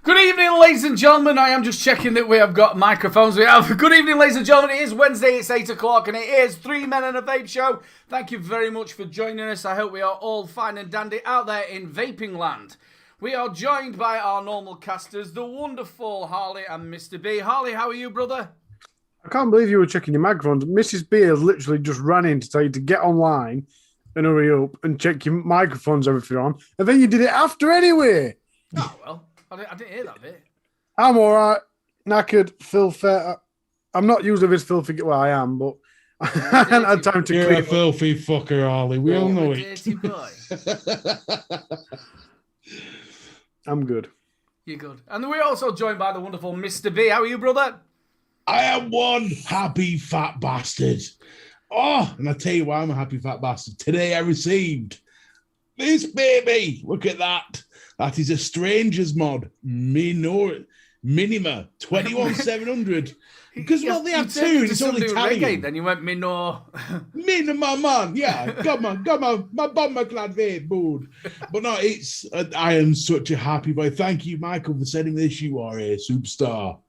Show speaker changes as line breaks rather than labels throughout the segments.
Good evening, ladies and gentlemen. I am just checking that we have got microphones. We have. Good evening, ladies and gentlemen. It is Wednesday, it's 8 o'clock, and it is 3 Men and a Vape Show. Thank you very much for joining us. I hope we are all fine and dandy out there in vaping land. We are joined by our normal casters, the wonderful Harley and Mr. B. Harley, how are you, brother?
I can't believe you were checking your microphones. Mrs. B has literally just ran in to tell you to get online and hurry up and check your microphones, everything on, and then you did it after anyway.
Oh, well. I didn't hear that bit.
I'm all right. Knackered, filthy. I'm not usually this filthy. Well, I am, but I haven't had time to clean.
You're a filthy fucker, Harley. We all know it.
Dirty boy.
I'm good.
You're good. And we're also joined by the wonderful Mr. B. How are you, brother?
I am one happy fat bastard. Oh, and I tell you why I'm a happy fat bastard. Today I received this baby. Look at that. That is a Strangers mod. Minima 21700. Because well, they have two. It's only Italian.
Reggae, then you went Minor.
Minima man. Yeah, come on, my bomber clad vape mood. But no, it's. I am such a happy boy. Thank you, Michael, for sending this. You are a superstar.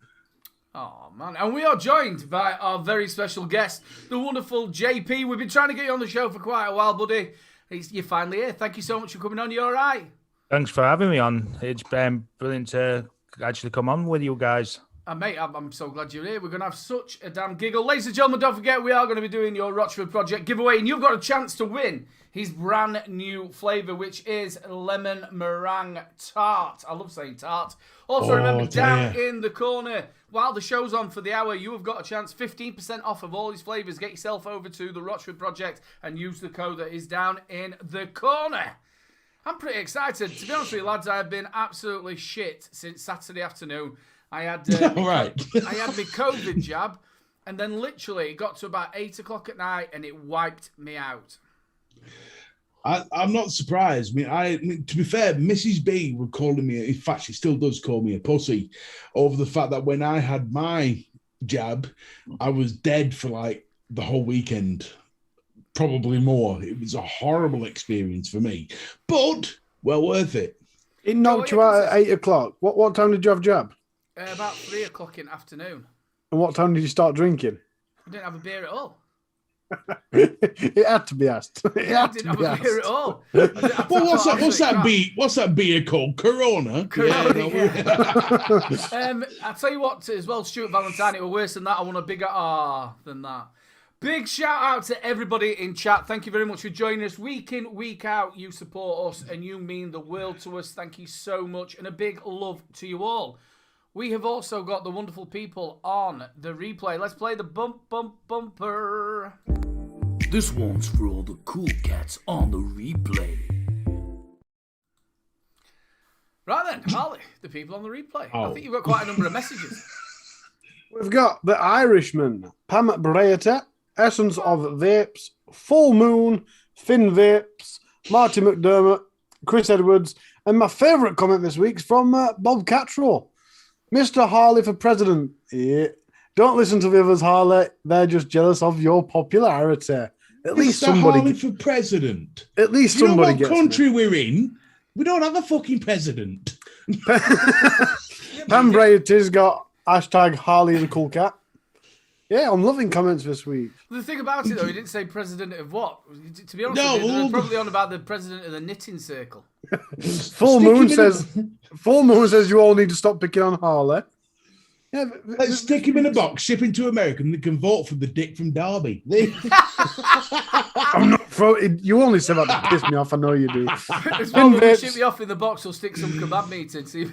Oh, man. And we are joined by our very special guest, the wonderful JP. We've been trying to get you on the show for quite a while, buddy. You're finally here. Thank you so much for coming on. You all right?
Thanks for having me on. It's been brilliant to actually come on with you guys.
Mate, I'm so glad you're here. We're going to have such a damn giggle. Ladies and gentlemen, don't forget, we are going to be doing your Rochford Project giveaway, and you've got a chance to win his brand new flavour, which is lemon meringue tart. I love saying tart. Also, remember, down in the corner, while the show's on for the hour, you have got a chance, 15% off of all his flavours. Get yourself over to the Rochford Project and use the code that is down in the corner. I'm pretty excited. To be honest with you, lads, I have been absolutely shit since Saturday afternoon. I had I had my COVID jab, and then literally it got to about 8 o'clock at night, and it wiped me out.
I'm not surprised. I mean, to be fair, Mrs. B were calling me, in fact, she still does call me a pussy, over the fact that when I had my jab, I was dead for like the whole weekend. Probably more. It was a horrible experience for me, but well worth it.
It knocked you out at 8 o'clock. What time did you have jab?
About 3 o'clock in the afternoon.
And what time did you start drinking?
I didn't have a beer at all.
It had to be asked. It
I
had
didn't
to
have
be
a beer at
asked.
all.
Well, what's that beer called? Corona.
Corona,
Yeah.
I'll tell you what, as well, Stuart Valentine, it was worse than that. I want a bigger than that. Big shout out to everybody in chat. Thank you very much for joining us week in, week out. You support us and you mean the world to us. Thank you so much. And a big love to you all. We have also got the wonderful people on the replay. Let's play the bumper.
This one's for all the cool cats on the replay.
Right then, Harley, the people on the replay.
Oh.
I think you've got quite a number of messages.
We've got the Irishman, Pam Breata, Essence of Vapes, Full Moon, Finn Vapes, Marty McDermott, Chris Edwards, and my favourite comment this week's from Bob Cattrall. Mr. Harley for president. Yeah. Don't listen to the others, Harley. They're just jealous of your popularity. At least
Mr.
somebody.
Harley for president.
At least
You know
somebody
what
gets
country we're in? We don't have a fucking president.
Pam Brady's got hashtag Harley the cool cat. Yeah, I'm loving comments this week.
The thing about it, though, he didn't say president of what. To be honest
No,
with you, they're
well,
probably on about the president of the knitting circle.
Full Moon says you all need to stop picking on Harley. Yeah,
Let's stick him in a box, ship him to America, and they can vote for the dick from Derby.
I'm not you only say that to piss me off. I know you do.
As well, when we ship you off in the box, we'll stick some kebab meat in. See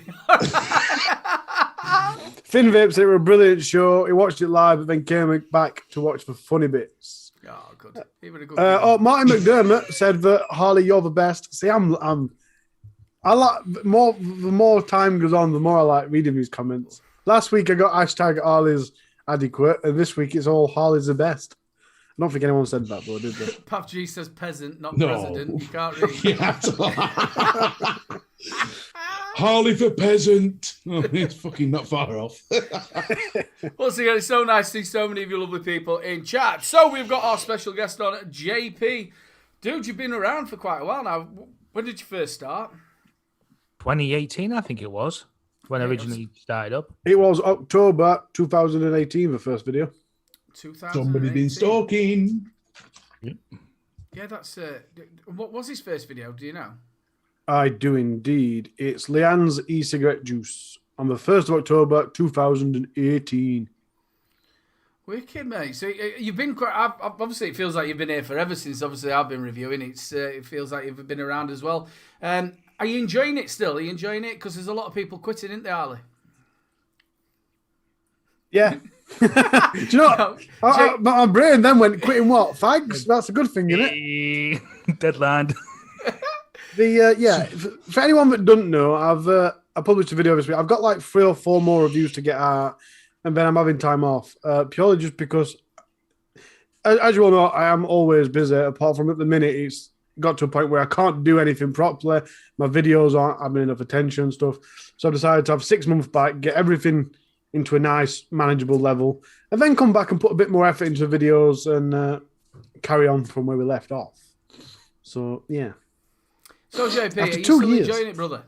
Finn Vapes, it was a brilliant show. He watched it live, but then came back to watch the funny bits.
Oh, good. He was a good
Martin McDermott said that Harley, you're the best. See, I like the more time goes on, the more I like reading these comments. Last week I got hashtag Harley's adequate, and this week it's all Harley's the best. I don't think anyone said that, though, did they?
Puff G says peasant, not
No.
president. You can't read.
Yeah, Harley for peasant. Oh, it's fucking not far off.
Once again, it's so nice to see so many of you lovely people in chat. So we've got our special guest on, JP. Dude, you've been around for quite a while now. When did you first start?
2018, I think it was, when I originally started up.
It was October 2018, the first video.
2018.
Somebody's been stalking.
Yeah, that's... what was his first video? Do you know?
I do indeed. It's Leanne's e-cigarette juice on the 1st of October 2018.
Wicked, mate. So you've been quite... obviously, it feels like you've been here forever since, obviously, I've been reviewing. It feels like you've been around as well. Are you enjoying it still? Are you enjoying it? Because there's a lot of people quitting, isn't there, Harley?
Yeah. Do you know what? My brain then went, quitting what? Fags? That's a good thing, isn't it?
Deadline.
For anyone that doesn't know, I published a video this week. I've got like 3 or 4 more reviews to get out, and then I'm having time off, purely just because, as you all know, I am always busy. Apart from at the minute, it's got to a point where I can't do anything properly. My videos aren't having enough attention and stuff. So I decided to have 6 months back, get everything into a nice, manageable level, and then come back and put a bit more effort into the videos and carry on from where we left off. So, yeah.
So, JP,
After
are you
2
still
years.
enjoying it, brother?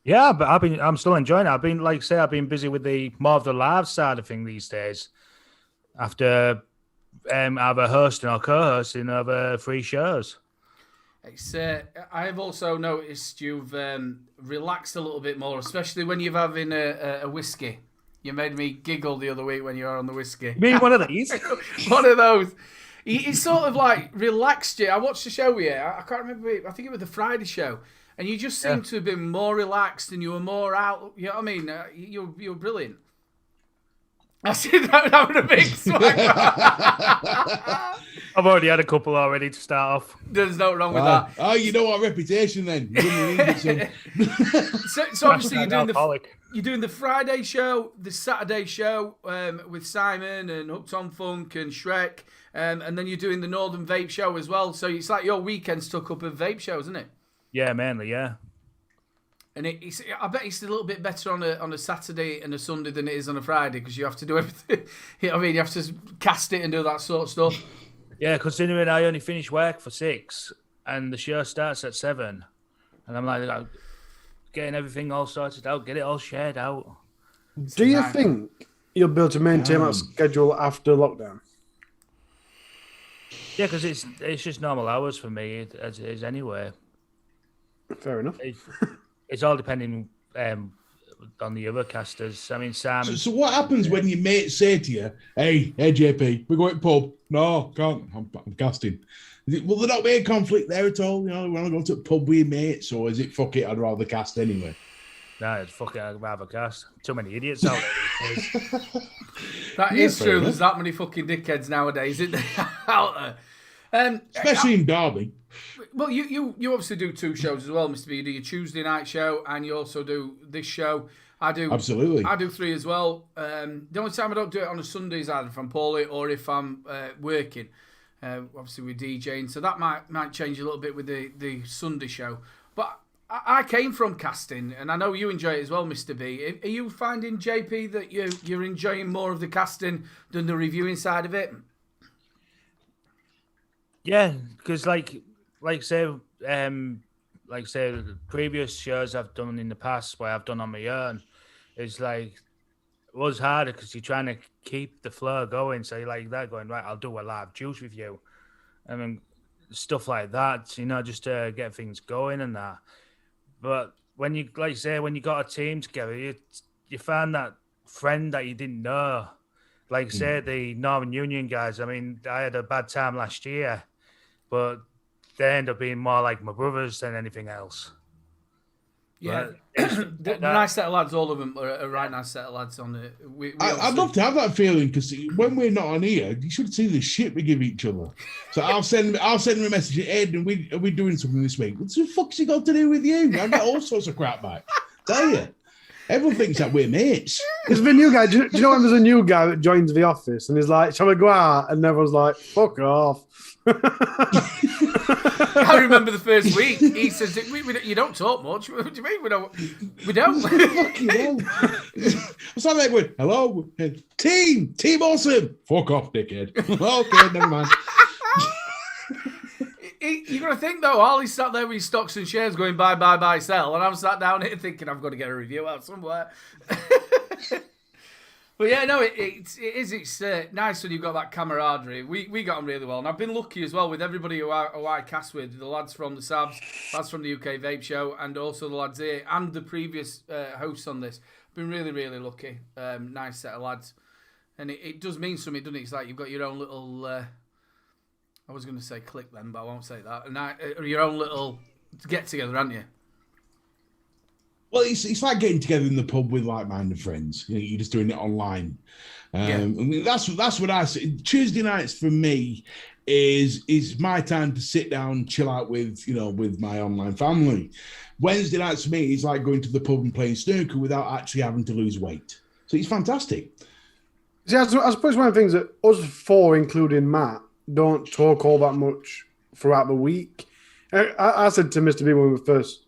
Yeah, but I'm still enjoying it. I've been, like I say, I've been busy with the more of the live side of things these days. After either hosting or co-hosting over 3 shows.
It's, I've also noticed you've relaxed a little bit more, especially when you're having a whiskey. You made me giggle the other week when you were on the whiskey.
You mean one of these?
One of those. He sort of like relaxed you. I watched the show with you. I can't remember. I think it was the Friday show. And you just seemed to have been more relaxed and you were more out. You know what I mean? You were brilliant. I see that having a big swag.
I've already had a couple already to start off.
There's no wrong with that.
Oh, you know what reputation then.
So obviously
Alcoholic.
you're doing the Friday show, the Saturday show with Simon and Hooked on Funk and Shrek, and then you're doing the Northern Vape show as well. So it's like your weekends took up of vape shows, isn't it?
Yeah, mainly, yeah.
And I bet it's a little bit better on a Saturday and a Sunday than it is on a Friday because you have to do everything. You know what I mean? You have to cast it and do that sort of stuff.
Yeah, considering I only finish work for 6 and the show starts at 7, and I'm like getting everything all sorted out, get it all shared out.
Do you think you'll be able to maintain that schedule after lockdown?
Yeah, because it's just normal hours for me as it is anyway.
Fair enough.
It's all depending on the other casters. I mean, Sam.
So what happens when your mates say to you, "Hey, JP, we're going to pub"? No, can't. I'm casting. Will there not be a conflict there at all? You know, when I go to a pub with your mates, or is it fuck it? I'd rather cast anyway.
No, it's fucking I'd rather cast. Too many idiots out there these days.
That is true. There's that many fucking dickheads nowadays, isn't there? Out there.
Especially in Derby.
Well, you obviously do 2 shows as well, Mr. B. You do your Tuesday night show, and you also do this show. I do.
Absolutely.
I do 3 as well. The only time I don't do it on a Sunday is either if I'm poorly or if I'm working. Obviously with DJing, so that might change a little bit with the Sunday show. But I came from casting, and I know you enjoy it as well, Mr. B. Are you finding, JP, that you're enjoying more of the casting than the reviewing side of it?
Yeah, because like say the previous shows I've done in the past, where I've done on my own, it's like it was harder because you're trying to keep the flow going. So you're like that going right. I'll do a live juice with you, I mean stuff like that. You know, just to get things going and that. But when you when you got a team together, you find that friend that you didn't know. Like say the Northern Union guys. I mean, I had a bad time last year, but they end up being more like my brothers than anything else.
Yeah, the nice set of lads. All of them are a right nice set of lads on the.
I'd love to have that feeling because when we're not on here, you should see the shit we give each other. So I'll send him a message. Ed, are we doing something this week? What the fuck's he got to do with you? I get all sorts of crap back. Tell you, everyone thinks that we're mates.
There's been new guy. Do you know when there's a new guy that joins the office and he's like, "Shall we go out?" And everyone's like, "Fuck off."
I remember the first week. He says, "You don't talk much." What do you mean? We don't.
Fucking hell. What's that like with? Hello, team awesome. Fuck off, dickhead. Okay, never mind.
You got to think though. Harley's sat there with his stocks and shares, going buy, sell, and I'm sat down here thinking I've got to get a review out somewhere. But yeah, no, it's nice when you've got that camaraderie. We got on really well, and I've been lucky as well with everybody who I cast with, the lads from the Sabs, lads from the UK Vape Show, and also the lads here, and the previous hosts on this. Been really, really lucky. Nice set of lads. And it does mean something, doesn't it? It's like you've got your own little, I was going to say click then, but I won't say that. Your own little get-together, aren't you?
Well, it's like getting together in the pub with like-minded friends. You know, you're just doing it online. I mean, that's what I say. Tuesday nights for me is my time to sit down, chill out with my online family. Wednesday nights for me is like going to the pub and playing snooker without actually having to lose weight. So it's fantastic.
See, I suppose one of the things that us 4, including Matt, don't talk all that much throughout the week. I said to Mr. B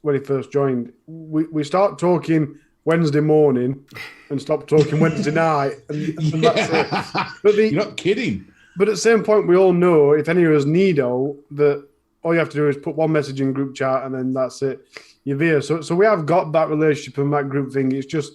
when he first joined, we start talking Wednesday morning and stop talking Wednesday night, and that's it. But you're
not kidding.
But at the same point, we all know if any of us need that all you have to do is put one message in group chat and then that's it. You're there. So we have got that relationship and that group thing. It's just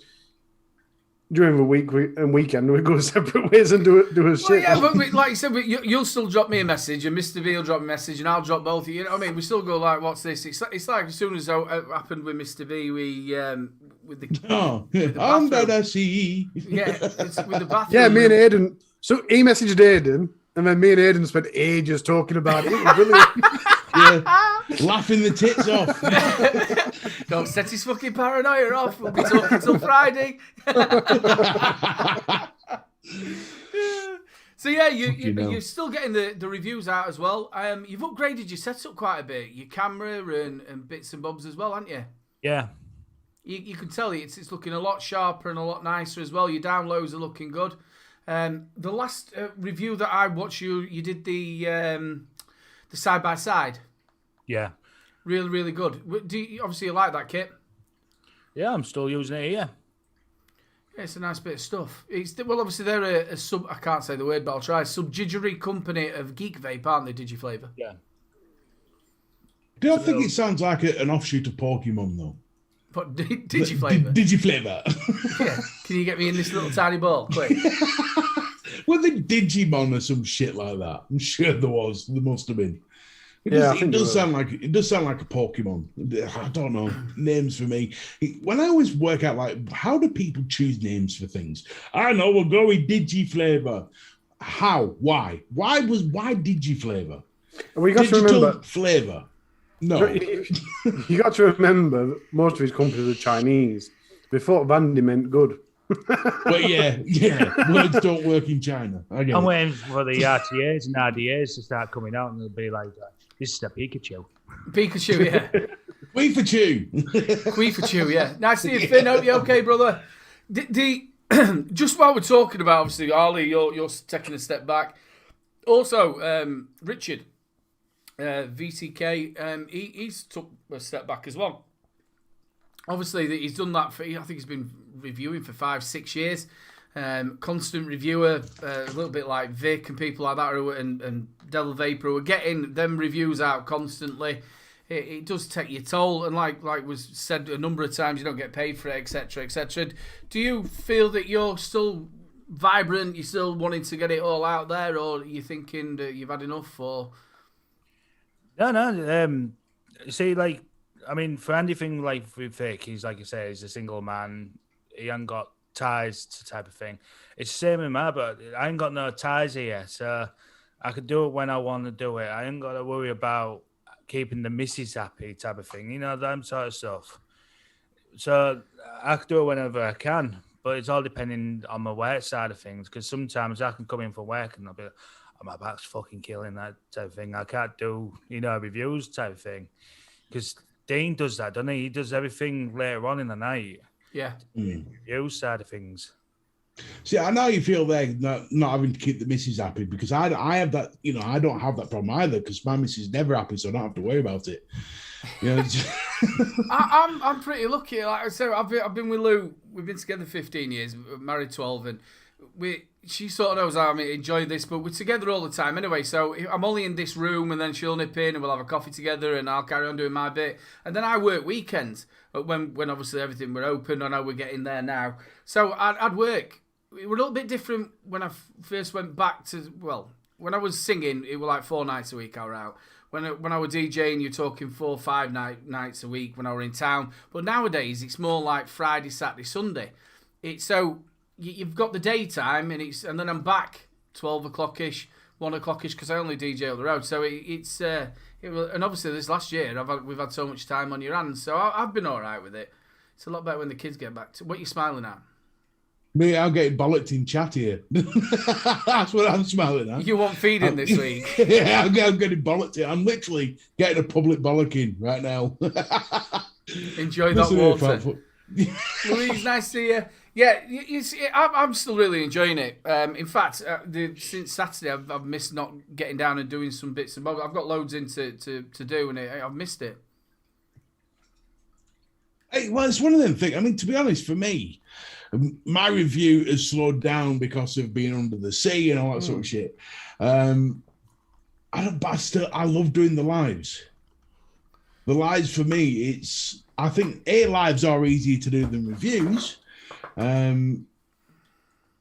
during the week and weekend we go separate ways and do a shit.
Yeah, but like you said, you'll still drop me a message, and Mr. B will drop me a message, and I'll drop both of you. You know what I mean? We still go like, "What's this?" It's like as soon as it happened with Mr. B, with the
under the sea.
Yeah, it's with the bathroom.
Yeah, me and Aidan. So he messaged Aidan, and then me and Aidan spent ages talking about it. It was brilliant.
Yeah, laughing the tits off.
Don't set his fucking paranoia off. We'll be talking till Friday. So yeah, you're still getting the reviews out as well. You've upgraded your setup quite a bit, your camera and bits and bobs as well, haven't you?
Yeah.
You can tell it's looking a lot sharper and a lot nicer as well. Your downloads are looking good. The last review that I watched, you did the side by side.
Yeah.
Really, really good. Do you obviously like that kit?
Yeah, I'm still using it here.
Yeah, it's a nice bit of stuff. Obviously they're a sub. I can't say the word, but I'll try. Subsidiary company of Geek Vape, aren't they? Digiflavor.
Yeah.
Do I think it sounds like an offshoot of Pokemon though?
What, Digiflavor?
Digiflavor.
Yeah. Can you get me in this little tiny ball, quick?
Was it Digimon or some shit like that? I'm sure there was. There must have been. It does sound like a Pokemon. I don't know names for me. When I always work out like how do people choose names for things? I know we'll go with Digiflavor. How? Why? Why Digiflavor?
We got to remember
flavor. No,
you got to remember that most of his companies are Chinese. They thought Vandy meant good.
But yeah, words don't work in China.
I'm waiting for the RTAs and RDAs to start coming out, and they'll be like, "This is a Pikachu."
Pikachu, yeah.
Queefachu,
yeah. Nice to see you, Finn. Hope you're okay, brother. Just while we're talking about, obviously, Harley, you're taking a step back. Also, Richard, VTK, he's took a step back as well. Obviously, he's done that for, I think he's been reviewing for 5-6 years. Constant reviewer, a little bit like Vic and people like that, and Devil Vapor, who are getting them reviews out constantly. It does take your toll, and like was said a number of times, you don't get paid for it, etc., etc. Do you feel that you're still vibrant? You're still wanting to get it all out there, or are you thinking that you've had enough? Or
no. See, like, I mean, for anything like with Vic, he's like you say, he's a single man. He ain't got ties to type of thing. It's the same in my, but I ain't got no ties here, so I could do it when I want to do it. I ain't got to worry about keeping the missus happy type of thing, you know, that sort of stuff. So I can do it whenever I can, but it's all depending on my work side of things, because sometimes I can come in for work and I'll be like, oh, my back's fucking killing, that type of thing. I can't do, reviews type of thing, because Dean does that, doesn't he? He does everything later on in the night.
Yeah.
Review side of things.
See, I know you feel there not having to keep the missus happy, because I have that, I don't have that problem either, because my missus is never happy, so I don't have to worry about it.
I'm pretty lucky. Like I said, I've been with Lou. We've been together 15 years, married 12, and she sort of knows I enjoy this, but we're together all the time anyway. So I'm only in this room, and then she'll nip in, and we'll have a coffee together, and I'll carry on doing my bit, and then I work weekends when obviously everything we're open. I know we're getting there now, so I'd work. It was a little bit different when I first went back to, when I was singing, it was like 4 nights a week I was out. When I was DJing, you're talking 4 or 5 nights a week when I were in town. But nowadays, it's more like Friday, Saturday, Sunday. So you've got the daytime, and then I'm back 12 o'clock-ish, 1 o'clock-ish, because I only DJ on the road. So and obviously this last year, we've had so much time on your hands. So I've been all right with it. It's a lot better when the kids get back. What are you smiling at?
Me, I'm getting bollocked in chat here. That's what I'm smiling at.
You want feeding this week?
Yeah, I'm getting bollocked here. I'm literally getting a public bollocking right now.
Enjoy that water. Louise, nice to see you. Yeah, I'm still really enjoying it. In fact, since Saturday, I've missed not getting down and doing some bits and bobs. I've got loads to do, and I've missed it.
Hey, well, it's one of them things. I mean, to be honest, for me, my review has slowed down because of being under the sea and all that sort of shit. I love doing the lives. The lives for me, I think lives are easier to do than reviews. I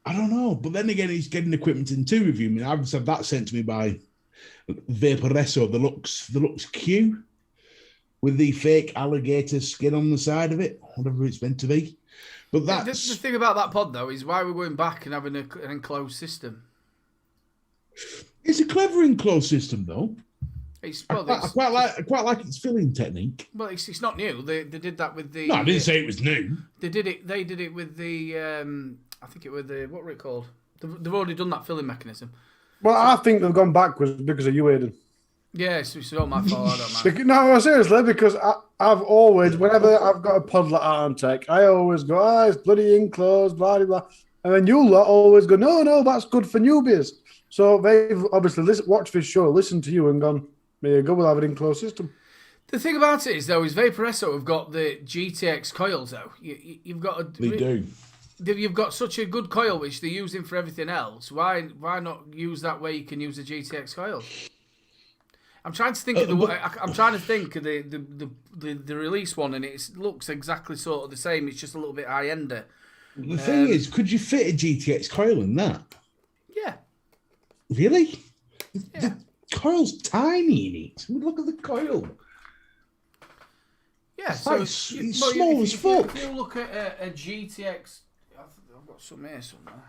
don't know, but then again, he's getting equipment into review. I mean, I've had that sent to me by Vaporesso, the Lux Q, with the fake alligator skin on the side of it, whatever it's meant to be. But that's
the thing about that pod, though, is why we're going back and having an enclosed system.
It's a clever enclosed system, though.
I
quite like its filling technique.
Well, it's not new. They did that with the.
No, I didn't say it was new.
They did it with the. I think it was the, what were it called? They've already done that filling mechanism.
Well, I think they've gone backwards because of you, Aidan.
Yeah, it's all my fault. I don't mind.
No, seriously, because I've always, whenever I've got a pod like that on tech, I always go, it's bloody enclosed, blah, blah, blah. And then you lot always go, no, that's good for newbies. So they've obviously watched this show, listened to you and gone, there you go, we'll have an enclosed system.
The thing about it is, though, is Vaporesso have got the GTX coils, though. You've got
They do.
You've got such a good coil, which they're using for everything else. Why not use that way you can use a GTX coil? I'm trying to think of I'm trying to think of the release one, and it looks exactly sort of the same. It's just a little bit high-ender.
The thing is, could you fit a GTX coil in that?
Yeah.
Really?
Yeah.
The coil's tiny in it. Look at the coil.
Yeah,
It's
so
like it's small as fuck.
If you look at a GTX, I've got some here somewhere.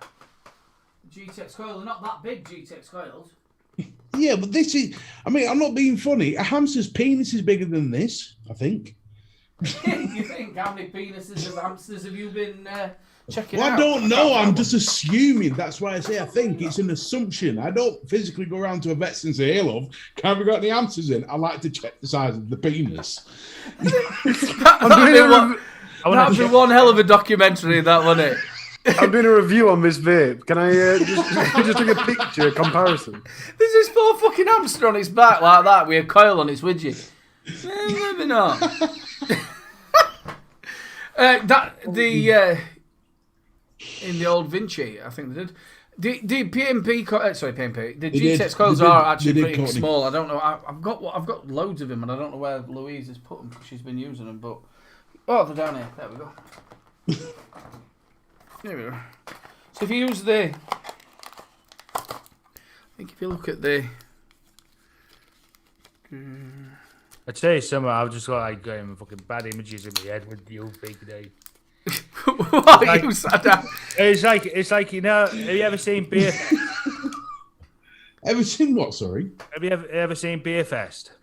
GTX coil, they're not that big GTX coils.
Yeah, but this is, I mean, I'm not being funny. A hamster's penis is bigger than this, I think.
You think? How many penises of hamsters have you been checking
Well,
out?
I don't know. I'm just assuming. That's why I say I think. It's an assumption. I don't physically go around to a vet and say, hey, love, have we got any hamsters in? I like to check the size of the penis.
That'd be one hell of a documentary, that, wouldn't it?
I'm doing a review on this vape. Can I just take a picture, a comparison?
There's this poor fucking hamster on its back like that with a coil on its widget. Maybe not. In the old Vinci, I think they did. The PMP, PMP. The GTX coils are actually pretty small. I don't know. I've got loads of them, and I don't know where Louise has put them because she's been using them. But they're down here. There we go. There we go. So if you use I think if you look at the.
I tell you something, I've just got like fucking bad images in my head with you big day.
What like, you sat down?
It's like you know. Have you ever seen Beer?
Ever seen what? Sorry.
Have you ever seen Beer Fest?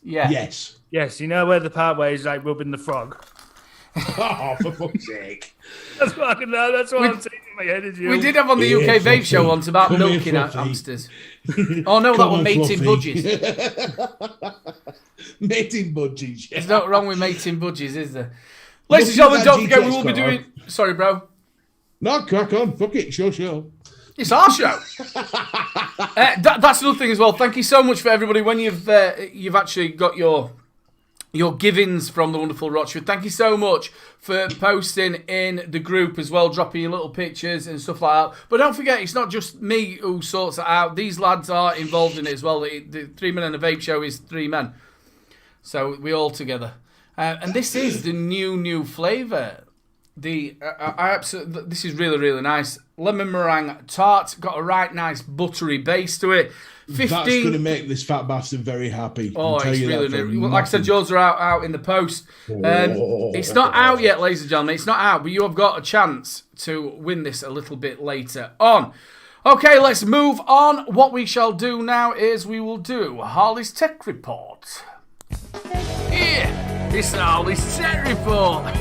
Yeah.
Yes.
Yes. You know where the part where he's like rubbing the frog.
Oh, for fuck's sake!
That's what I can know. That's what I'm saying in my head. Is you.
We did have on the UK Vape show once about milking hamsters. Oh no, that one mating budgies.
Mating budgies. Yeah.
There's nothing wrong with mating budgies, is there? Ladies and gentlemen, don't forget we will be doing. Sorry, bro.
No, crack on. Fuck it. Show.
It's our show. That's another thing as well. Thank you so much for everybody when you've actually got your givings from the wonderful Rochford. Thank you so much for posting in the group as well, dropping your little pictures and stuff like that. But don't forget, it's not just me who sorts it out. These lads are involved in it as well. The 3 Men and a Vape show is 3 men. So we all together. And this is the new flavour. This is really, really nice. Lemon meringue tart. Got a right nice buttery base to it. 15...
That's going to make this fat bastard very happy.
Oh, it's really. Like I said, yours are out in the post. It's not out yet, ladies and gentlemen. It's not out, but you have got a chance to win this a little bit later on. Okay, let's move on. What we shall do now is we will do Harley's Tech Report. Yeah, it's Harley's Tech Report.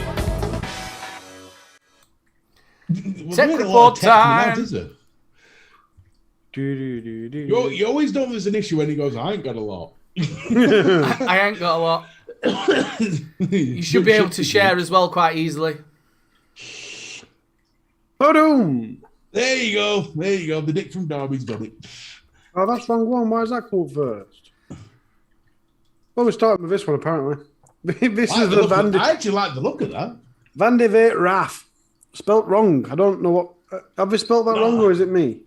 Tech Report time.
You always know there's an issue when he goes, I ain't got a lot.
I ain't got a lot. You should be able to share as well quite easily.
Boom!
There you go. The dick from Derby's got it.
Oh, that's wrong one. Why is that called first? Well, we're starting with this one, apparently. This is the Vandy.
I actually like the look of that.
Vandy Vape Raff. Spelt wrong. I don't know what. Have they spelled that wrong, or is it me?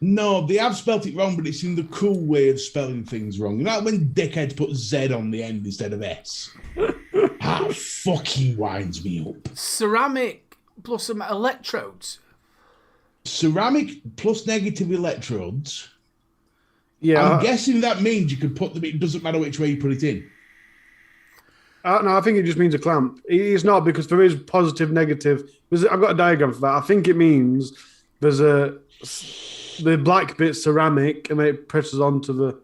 No, they have spelt it wrong, but it's in the cool way of spelling things wrong. You know, like when dickheads put Z on the end instead of S. That fucking winds me up.
Ceramic plus some electrodes.
Ceramic plus negative electrodes.
Yeah.
I'm guessing that means you can put them. It doesn't matter which way you put it in.
No, I think it just means a clamp. It's not, because there is positive, negative. I've got a diagram for that. I think it means there's the black bit ceramic, and then it presses onto the.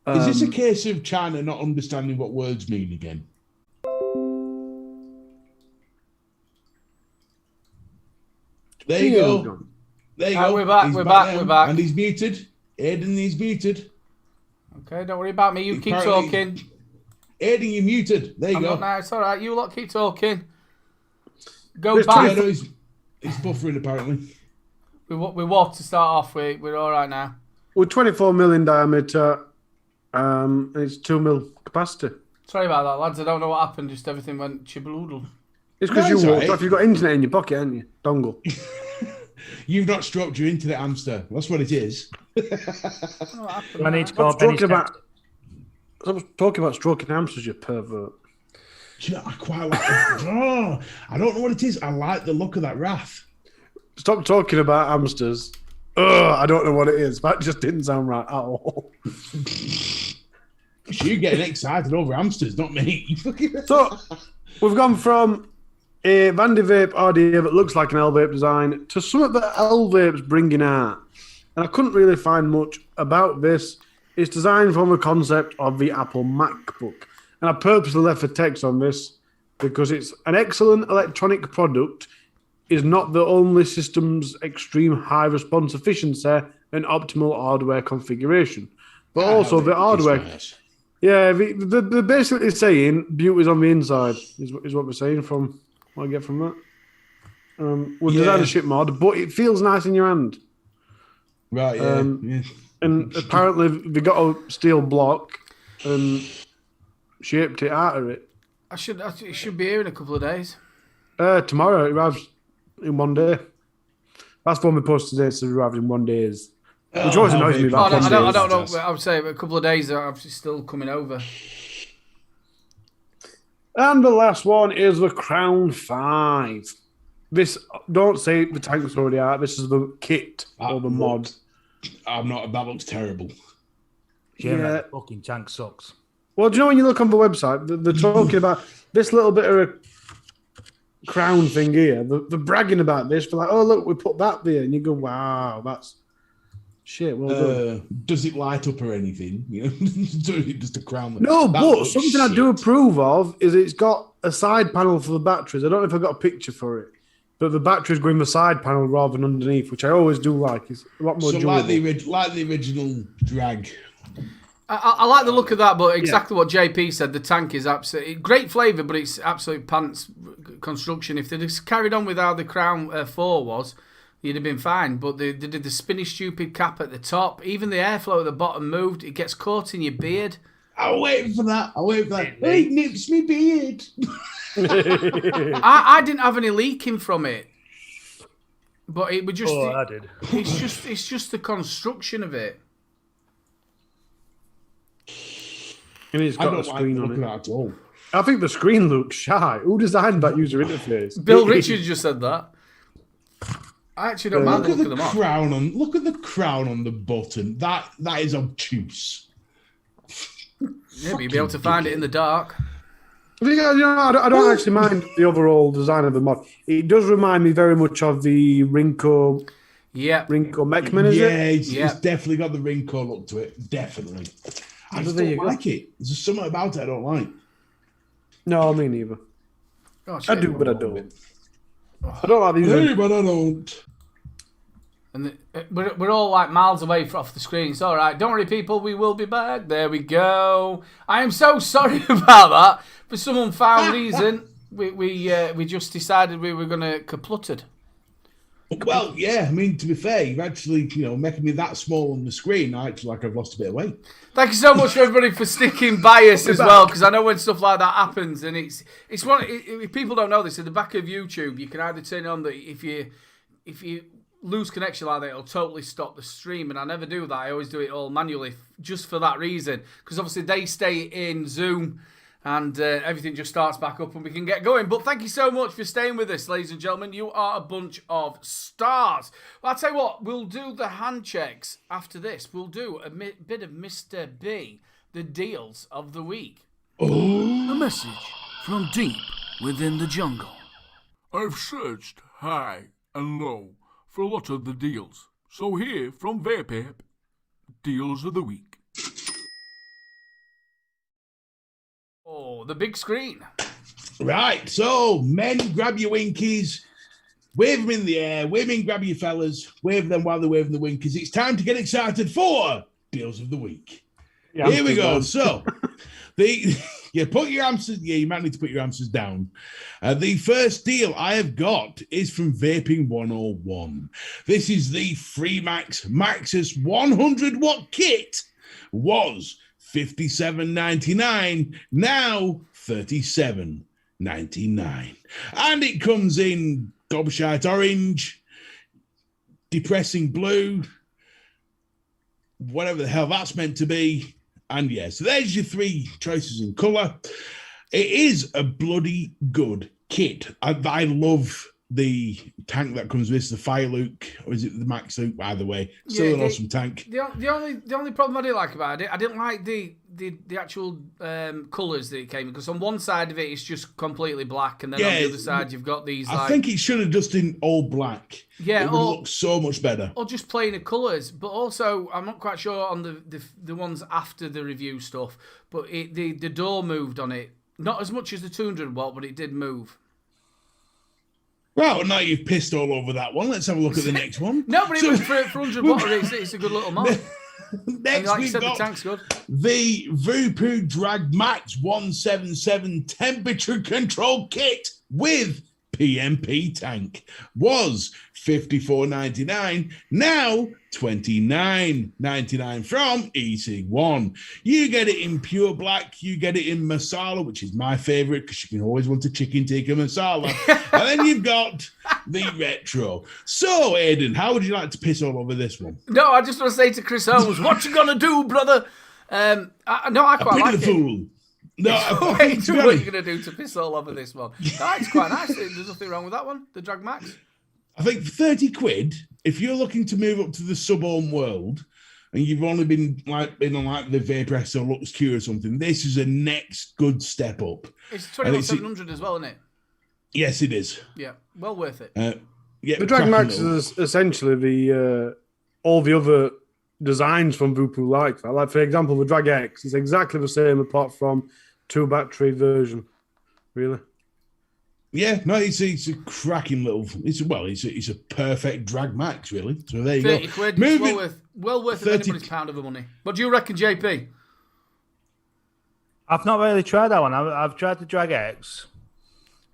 Is this a case of China not understanding what words mean again? There you go. There you go.
We're back. We're back.
And he's muted. Aiden, he's muted.
Okay, don't worry about me. You keep talking.
Aiden, you're muted. There you go.
No, it's all right. You lot keep talking. Go back.
He's buffering, apparently.
We what to start off with? We're all right now.
We're 24 mil in diameter. And it's 2 mil capacity.
Sorry about that, lads. I don't know what happened. Just everything went chibaloodle.
It's because you walked off. You've got internet in your pocket, haven't you? Dongle.
You've not stroked your internet hamster. That's what it is.
I need to call Penny.
I was talking about stroking hamsters, you pervert.
Do you know, I quite like I don't know what it is. I like the look of that wrath.
Stop talking about hamsters. I don't know what it is. That just didn't sound right at all.
You're getting excited over hamsters, not me.
So, we've gone from a Vandy Vape RDA that looks like an L-Vape design to something that L-Vape's bringing out. And I couldn't really find much about this. It's designed from a concept of the Apple MacBook. And I purposely left the text on this because it's an excellent electronic product, is not the only system's extreme high response efficiency and optimal hardware configuration. But also the hardware...
Nice.
Yeah, they're basically saying beauty's on the inside, is what we're saying from what I get from that. We've designed a ship mod, but it feels nice in your hand.
Right, yeah.
And apparently they got a steel block and shaped it out of it.
It should be here in a couple of days.
Tomorrow it arrives in 1 day. That's when we posted today, so it arrives in 1 day. Which always annoys me about
I don't know. I would say a couple of days are obviously still coming over.
And the last one is the Crown 5. This, don't say the tank's already out. This is the kit or the mod.
That looks terrible.
Yeah,
Yeah.
that fucking tank sucks.
Well, do you know when you look on the website, they're talking about this little bit of a crown thing here. They're bragging about this. They're like, oh, look, we put that there. And you go, wow, that's shit. Well done.
Does it light up or anything? You know, just a crown.
No,
That
but
looks
something I do
shit.
approve of is it's got a side panel for the batteries. I don't know if I got a picture for it, but the batteries go in the side panel rather than underneath, which I always do like. It's a lot more
So
durable.
like the original drag.
I like the look of that, but exactly what JP said, the tank is absolutely great flavour, but it's absolute pants construction. If they just carried on with how the Crown 4 was, you'd have been fine. But they did the spinny stupid cap at the top. Even the airflow at the bottom moved. It gets caught in your beard.
I'm waiting for that. Hey, it nips me beard.
I didn't have any leaking from it, but it was just.
I did.
It's just the construction of it.
And it's
I
got
don't
a screen
like the look
on
of
it.
that at all.
I think the screen looks shy. Who designed that user interface?
Bill Richards just said that. I actually don't mind
Look
the
at
look
the
of them.
crown look at the crown on the button. That is obtuse.
Maybe you'll be able to find it in the dark.
I don't actually mind the overall design of the mod. It does remind me very much of the Rinko
Yeah.
Mechman, is it?
It's definitely got the Rinko look to it. Definitely. I just
there
don't
you go.
like it. There's just something about it I don't like.
No, me neither.
Oh,
I
shit.
do, but I don't. I don't like these.
Hey, but I don't.
And we're all like miles away off the screen. It's all right. Don't worry, people. We will be back. There we go. I am so sorry about that. For some unfound reason, we just decided we were going to kaplutted.
Well, yeah, I mean, to be fair, you've actually, making me that small on the screen. I actually like I've lost a bit of weight.
Thank you so much for everybody for sticking by us as well, because I know when stuff like that happens, and it's one. If people don't know this, at the back of YouTube, you can either turn on the if you lose connection like that, it'll totally stop the stream, and I never do that. I always do it all manually, just for that reason, because obviously they stay in Zoom. And everything just starts back up and we can get going. But thank you so much for staying with us, ladies and gentlemen. You are a bunch of stars. Well, I'll tell you what, we'll do the hand checks after this. We'll do a bit of Mr. B, the deals of the week.
A message from deep within the jungle. I've searched high and low for a lot of the deals. So here from Vape, deals of the week.
Oh, the big screen.
Right, so men, grab your winkies, wave them in the air, women, grab your fellas, wave them while they're waving the winkies. It's time to get excited for deals of the week.
Yeah,
Here we go. So, put your answers. Yeah, you might need to put your answers down. The first deal I have got is from Vaping 101. This is the Freemax Maxus 100 watt kit. Was $57.99, now $37.99. And it comes in gobshite orange, depressing blue, whatever the hell that's meant to be, And yeah, so there's your three choices in colour. It is a bloody good kit. I love the tank that comes with this, the Fire Luke, or is it the Max Luke? Either way, still an awesome tank.
The only problem I didn't like about it, I didn't like the actual colours that it came in, because on one side of it it's just completely black, and then on the other side you've got these.
I think it should have just been all black.
Yeah,
it would look so much better.
Or just plain of colours, but also I'm not quite sure on the ones after the review stuff, but the door moved on it, not as much as the 200 watt, but it did move.
Well, now you've pissed all over that one. Let's have a look at the next one.
No, but for 100 watt, it's a good little mod.
Next,
like
we've
you said,
got
the tank's good.
The Vape Drag Max 177 temperature control kit with PMP tank was $54.99, now $29.99 from EC1. You get it in pure black, you get it in masala, which is my favorite because you can always want a chicken tikka masala. And then you've got the retro. So, Aidan, how would you like to piss all over this one?
No, I just want to say to Chris Holmes, what you gonna do, brother? I quite like it.
Fool. No,
what are you going to do to piss all over this one? No, it's quite nice. There's nothing wrong with that one. The Drag Max.
I think for 30 quid, if you're looking to move up to the sub-ohm world and you've only been on the Vapor or Lux Q or something, this is a next good step up.
It's 21,700 as well, isn't it?
Yes, it is.
Yeah, well worth it.
The Drag Max is essentially the all the other designs from Vupu like that. Like, for example, the Drag X is exactly the same apart from 2-battery version. Really?
Yeah, no, it's a cracking little. It's a perfect Drag Max, really. So there you
30
go.
quid. Well worth
30...
anybody's pound of the money. What do you reckon, JP?
I've not really tried that one. I've tried the Drag X,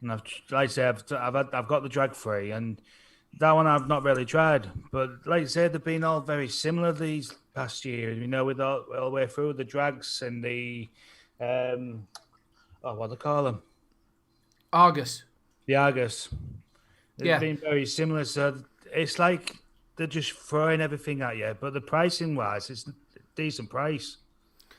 and I've got the Drag 3, and that one I've not really tried. But like I said, they've been all very similar these past years. With all the way through the drags and the what do they call them?
Argus.
The Argus. They've been very similar. So it's like they're just throwing everything at you. But the pricing wise, it's a decent price.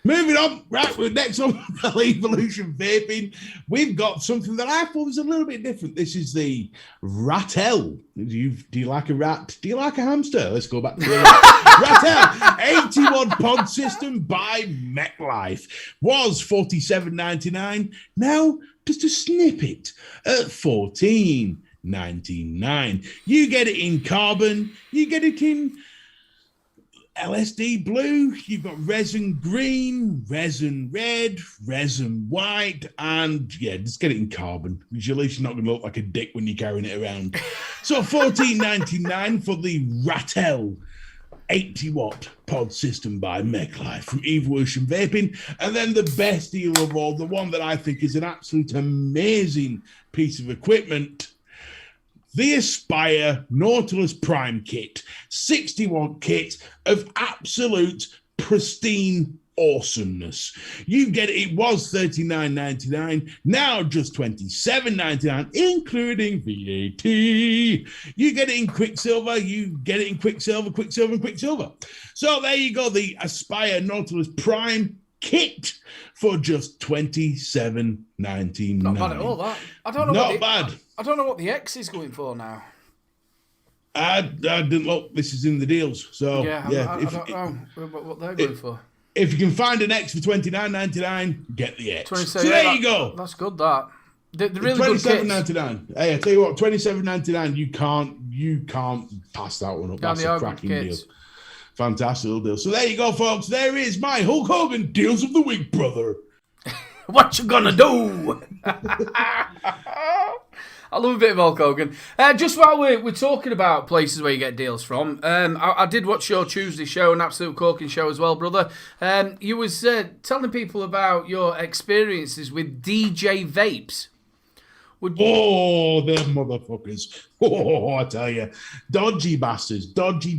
Moving on, right, we're next on Evolution Vaping. We've got something that I thought was a little bit different. This is the Ratel. Do you like a rat? Do you like a hamster? Let's go back to the Ratel 81 pod system by MechLife. Was $47.99. Now just a snippet at $14.99. You get it in carbon. You get it in LSD blue, you've got resin green, resin red, resin white, and just get it in carbon, because at least you're not going to look like a dick when you're carrying it around. So $14.99 for the Ratel 80-watt pod system by MechLife from Evolution Vaping. And then the best deal of all, the one that I think is an absolute amazing piece of equipment, the Aspire Nautilus Prime Kit, 60-watt kit of absolute pristine awesomeness. You get it. It was $39.99, now just $27.99, including VAT. You get it in Quicksilver. You get it in Quicksilver, and Quicksilver. So there you go. The Aspire Nautilus Prime Kit for just $27.99.
Not bad at all. That I don't know.
Not bad.
I don't know what the X is going for now.
I didn't look. This is in the deals. So
I don't know what they're going for.
If you can find an X for $29.99, get the X. So
there
you go.
That's good. That the really good kits.
$27.99. Hey, I tell you what, $27.99. You can't pass that one up. That's a cracking deal. Fantastic little deal. So there you go, folks. There is my Hulk Hogan deals of the week, brother.
What you gonna do? I love a bit of Hulk Hogan. Just while we're talking about places where you get deals from, I did watch your Tuesday show, an absolute corking show as well, brother. You was telling people about your experiences with DJ Vapes.
Oh, them motherfuckers. Oh, I tell you. Dodgy bastards. Dodgy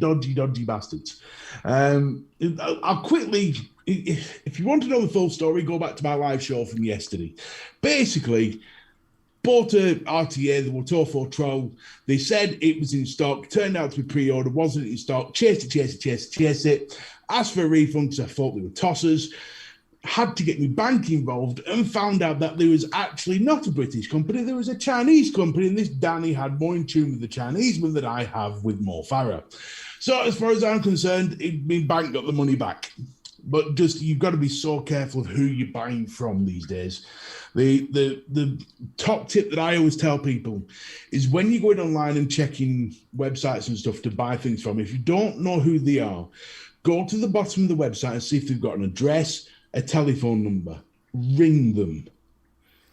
bastards. I'll quickly, if you want to know the full story, go back to my live show from yesterday. Basically, bought a RTA, the Watofo Troll. They said it was in stock. Turned out to be pre-order. Wasn't in stock. Chased it. Asked for a refund because I thought they were tossers. had to get my bank involved and found out that there was actually not a British company, there was a Chinese company, and this Danny had more in tune with the Chinese one than I have with Mo Farah. So as far as I'm concerned, my bank got the money back. But just, you've got to be so careful of who you're buying from these days. The top tip that I always tell people is when you're going online and checking websites and stuff to buy things from, if you don't know who they are, go to the bottom of the website and see if they've got an address, a telephone number. Ring them.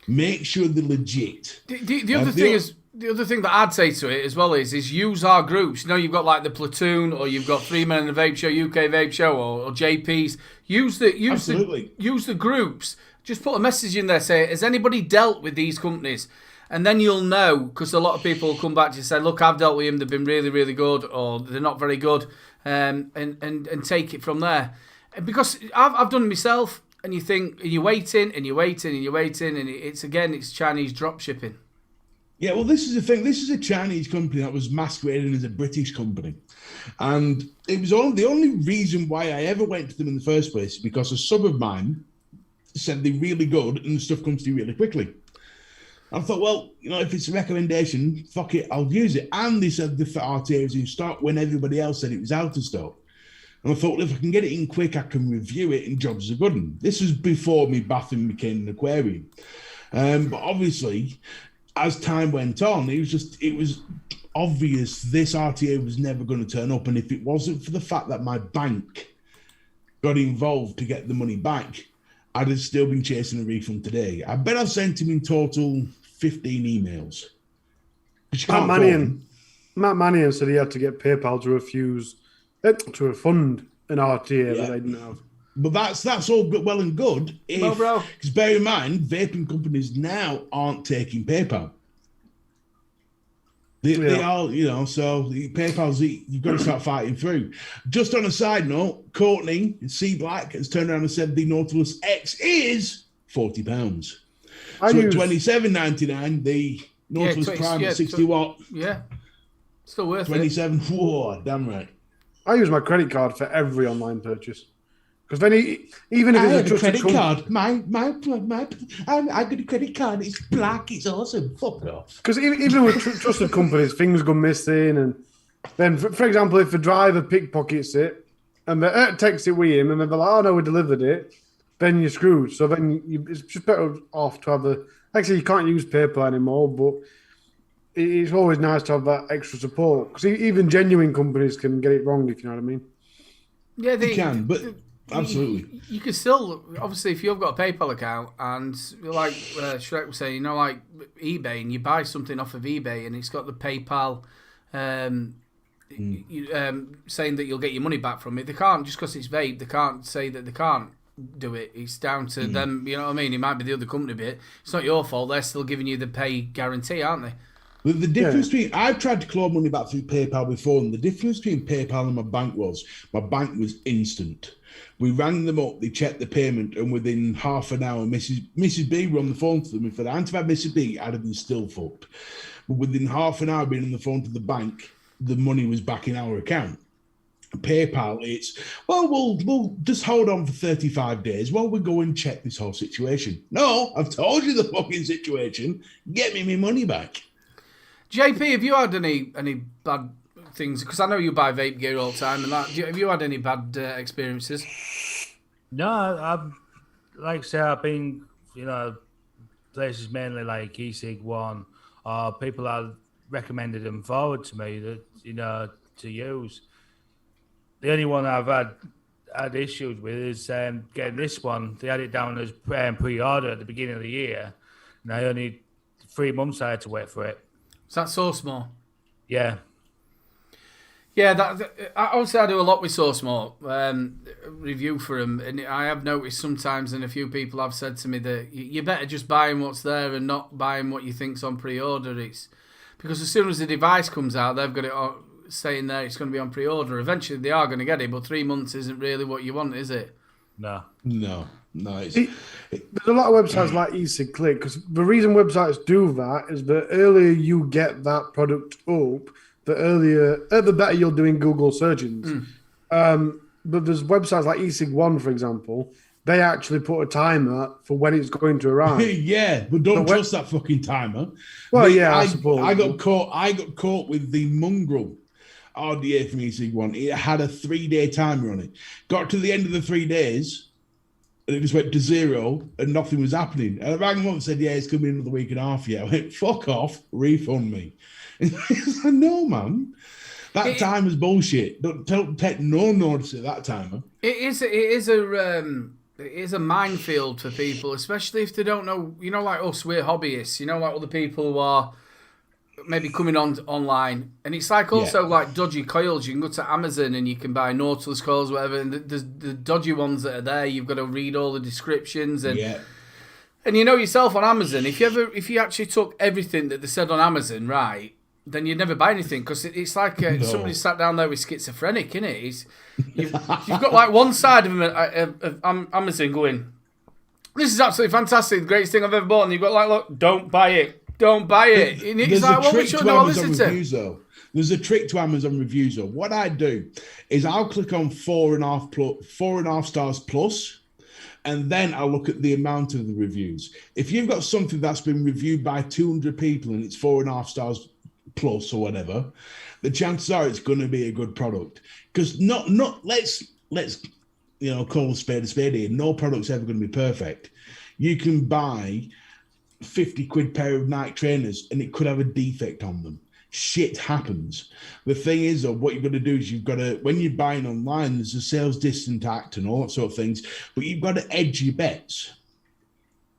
Make sure they're legit.
The other thing is, the other thing that I'd say to it as well is use our groups. You know, you've got like the Platoon, or you've got 3 Men in the Vape Show, UK Vape Show, or JP's. Use the groups. Just put a message in there, say, has anybody dealt with these companies? And then you'll know, because a lot of people will come back to you and say, look, I've dealt with them, they've been really, really good, or they're not very good, and take it from there. Because I've done it myself, and you think, and you're waiting, and it's Chinese drop shipping.
Yeah, well, this is the thing. This is a Chinese company that was masquerading as a British company. And it was the only reason why I ever went to them in the first place is because a sub of mine said they're really good and the stuff comes to you really quickly. I thought, well, you know, if it's a recommendation, fuck it, I'll use it. And they said the RTA was in stock when everybody else said it was out of stock. And I thought, well, if I can get it in quick, I can review it and jobs are good. And this was before my bathroom became an aquarium. But obviously, as time went on, it was obvious this RTA was never going to turn up. And if it wasn't for the fact that my bank got involved to get the money back, I'd have still been chasing a refund today. I bet I've sent him in total 15 emails.
Matt Mannion said he had to get PayPal to refund an RTA that they didn't have.
But that's all good, well and good. Because bear in mind, vaping companies now aren't taking PayPal. They are, you know, so PayPal's, you've got to start fighting through. Just on a side note, Courtney C Black has turned around and said the Nautilus X is £40. So at $27.99, the Nautilus Prime 60 watt.
Yeah, still worth
27. Whoa, damn right.
I use my credit card for every online purchase. Because then, even if it's a
credit card, I got a credit card. It's black. It's awesome. Fuck off.
Because even with trusted companies, things go missing, and then, for example, if a driver pickpockets it and they text it with him, and they're like, "Oh no, we delivered it," then you're screwed. So then it's just better off to have actually, you can't use PayPal anymore, but it's always nice to have that extra support. Because even genuine companies can get it wrong, if you know what I mean.
Yeah,
they can, but. Absolutely.
You can still, obviously, if you've got a PayPal account and like Shrek was saying, you know, like eBay, and you buy something off of eBay and it's got the PayPal saying that you'll get your money back from it. They can't, just because it's vape, they can't say that they can't do it. It's down to them, you know what I mean? It might be the other company bit. It's not your fault. They're still giving you the pay guarantee, aren't they?
The difference between, I've tried to claw money back through PayPal before, and the difference between PayPal and my bank was instant. We rang them up, they checked the payment, and within half an hour, Mrs. B were on the phone to them. If I hadn't had Mrs. B, I'd have been still fucked. But within half an hour being on the phone to the bank, the money was back in our account. PayPal, it's, well, we'll just hold on for 35 days while we go and check this whole situation. No, I've told you the fucking situation. Get me my money back.
JP, have you had any bad things? Because I know you buy vape gear all the time, and have you had any bad experiences?
No, I've like I say, I've been, you know, places mainly like e-cig one, or people have recommended them forward to me that, you know, to use. The only one I've had issues with is getting this one. They had it down as pre-order at the beginning of the year, and I only 3 months I had to wait for it.
Is that Source More?
Yeah.
Yeah, obviously I do a lot with Source More, review for them, and I have noticed sometimes, and a few people have said to me that you better just buying what's there and not buying what you think's on pre-order. It's because as soon as the device comes out, they've got it saying there it's going to be on pre-order. Eventually they are going to get it, but 3 months isn't really what you want, is it?
No.
There's a lot of websites like eSig Click, because the reason websites do that is the earlier you get that product up, the better you'll do in Google searches. But there's websites like eSig One, for example. they actually put a timer for when it's going to arrive.
Yeah, but don't trust that fucking timer.
Well, I
I
suppose.
I got caught with the mongrel RDA from EC1. It had a 3-day timer on it. Got to the end of the 3 days, and it just went to 0, and nothing was happening. And I rang them up and said, "Yeah, it's coming another week and a half." Yeah, I went, "Fuck off, refund me." It's like, no, man. That timer's bullshit. Don't take no notice of that timer.
It is a minefield for people, especially if they don't know. You know, like us, we're hobbyists. You know, like other people who are maybe coming on online, and it's like also like dodgy coils. You can go to Amazon and you can buy Nautilus coils, whatever. And the dodgy ones that are there, you've got to read all the descriptions and.
Yeah.
And you know yourself on Amazon, if you actually took everything that they said on Amazon, right, then you'd never buy anything because it's like somebody sat down there with schizophrenic, innit? You've got like one side of Amazon going, "This is absolutely fantastic, the greatest thing I've ever bought," and you've got like, "Look, don't buy it, don't buy it." And it's like, well, we should know. Listen to
reviews, though. There's a trick to Amazon reviews, though. What I do is I'll click on 4.5 stars plus. And then I'll look at the amount of the reviews. If you've got something that's been reviewed by 200 people and it's 4.5 stars plus or whatever, the chances are it's going to be a good product. Because let's call a spade here. No product's ever going to be perfect. You can buy 50 quid pair of Nike trainers and it could have a defect on them. Shit happens. The thing is, though, what you've got to do is you've got to, when you're buying online, there's a sales distant act and all that sort of things, but you've got to edge your bets.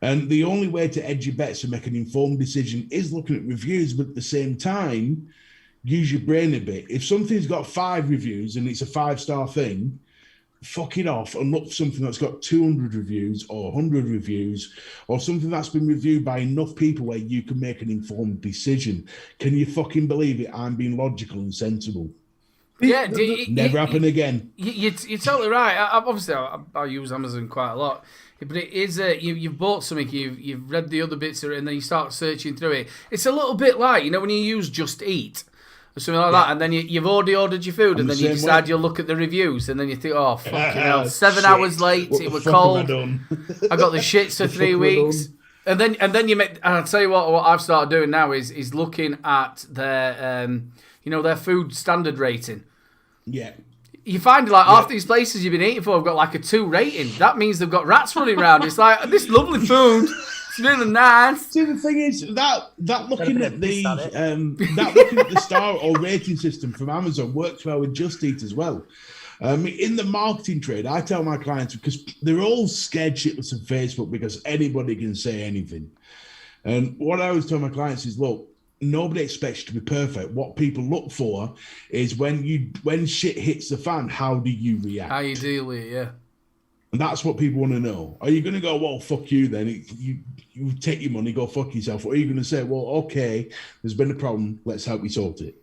And the only way to edge your bets and make an informed decision is looking at reviews, but at the same time, use your brain a bit. If something's got 5 reviews and it's a 5-star thing, fuck it off and look for something that's got 200 reviews or 100 reviews or something that's been reviewed by enough people where you can make an informed decision. Can you fucking believe it? I'm being logical and sensible.
Yeah,
never happen again.
You're totally right. Obviously, I use Amazon quite a lot, but it is you've bought something, you've read the other bits of it, and then you start searching through it. It's a little bit like when you use Just Eat. Or something like that, and then you've already ordered your food, and then you decide you'll look at the reviews, and then you think, "Oh, fucking hell, 7 hours late, it was cold, I got the shits for 3 weeks." And then you make, and I'll tell you what I've started doing now is looking at their their food standard rating.
Yeah.
You find like half these places you've been eating for have got like a 2 rating. That means they've got rats running around. It's like, this lovely food. It's really nice.
See, the thing is that looking at the star or rating system from Amazon works well with Just Eat as well. In the marketing trade, I tell my clients, because they're all scared shitless of Facebook because anybody can say anything. And what I always tell my clients is, look, nobody expects you to be perfect. What people look for is when shit hits the fan, how do you react?
How you deal with it, yeah.
And that's what people want to know. Are you going to go, well, fuck you then? You take your money, go fuck yourself. Or are you going to say, well, okay, there's been a problem, let's help you sort it?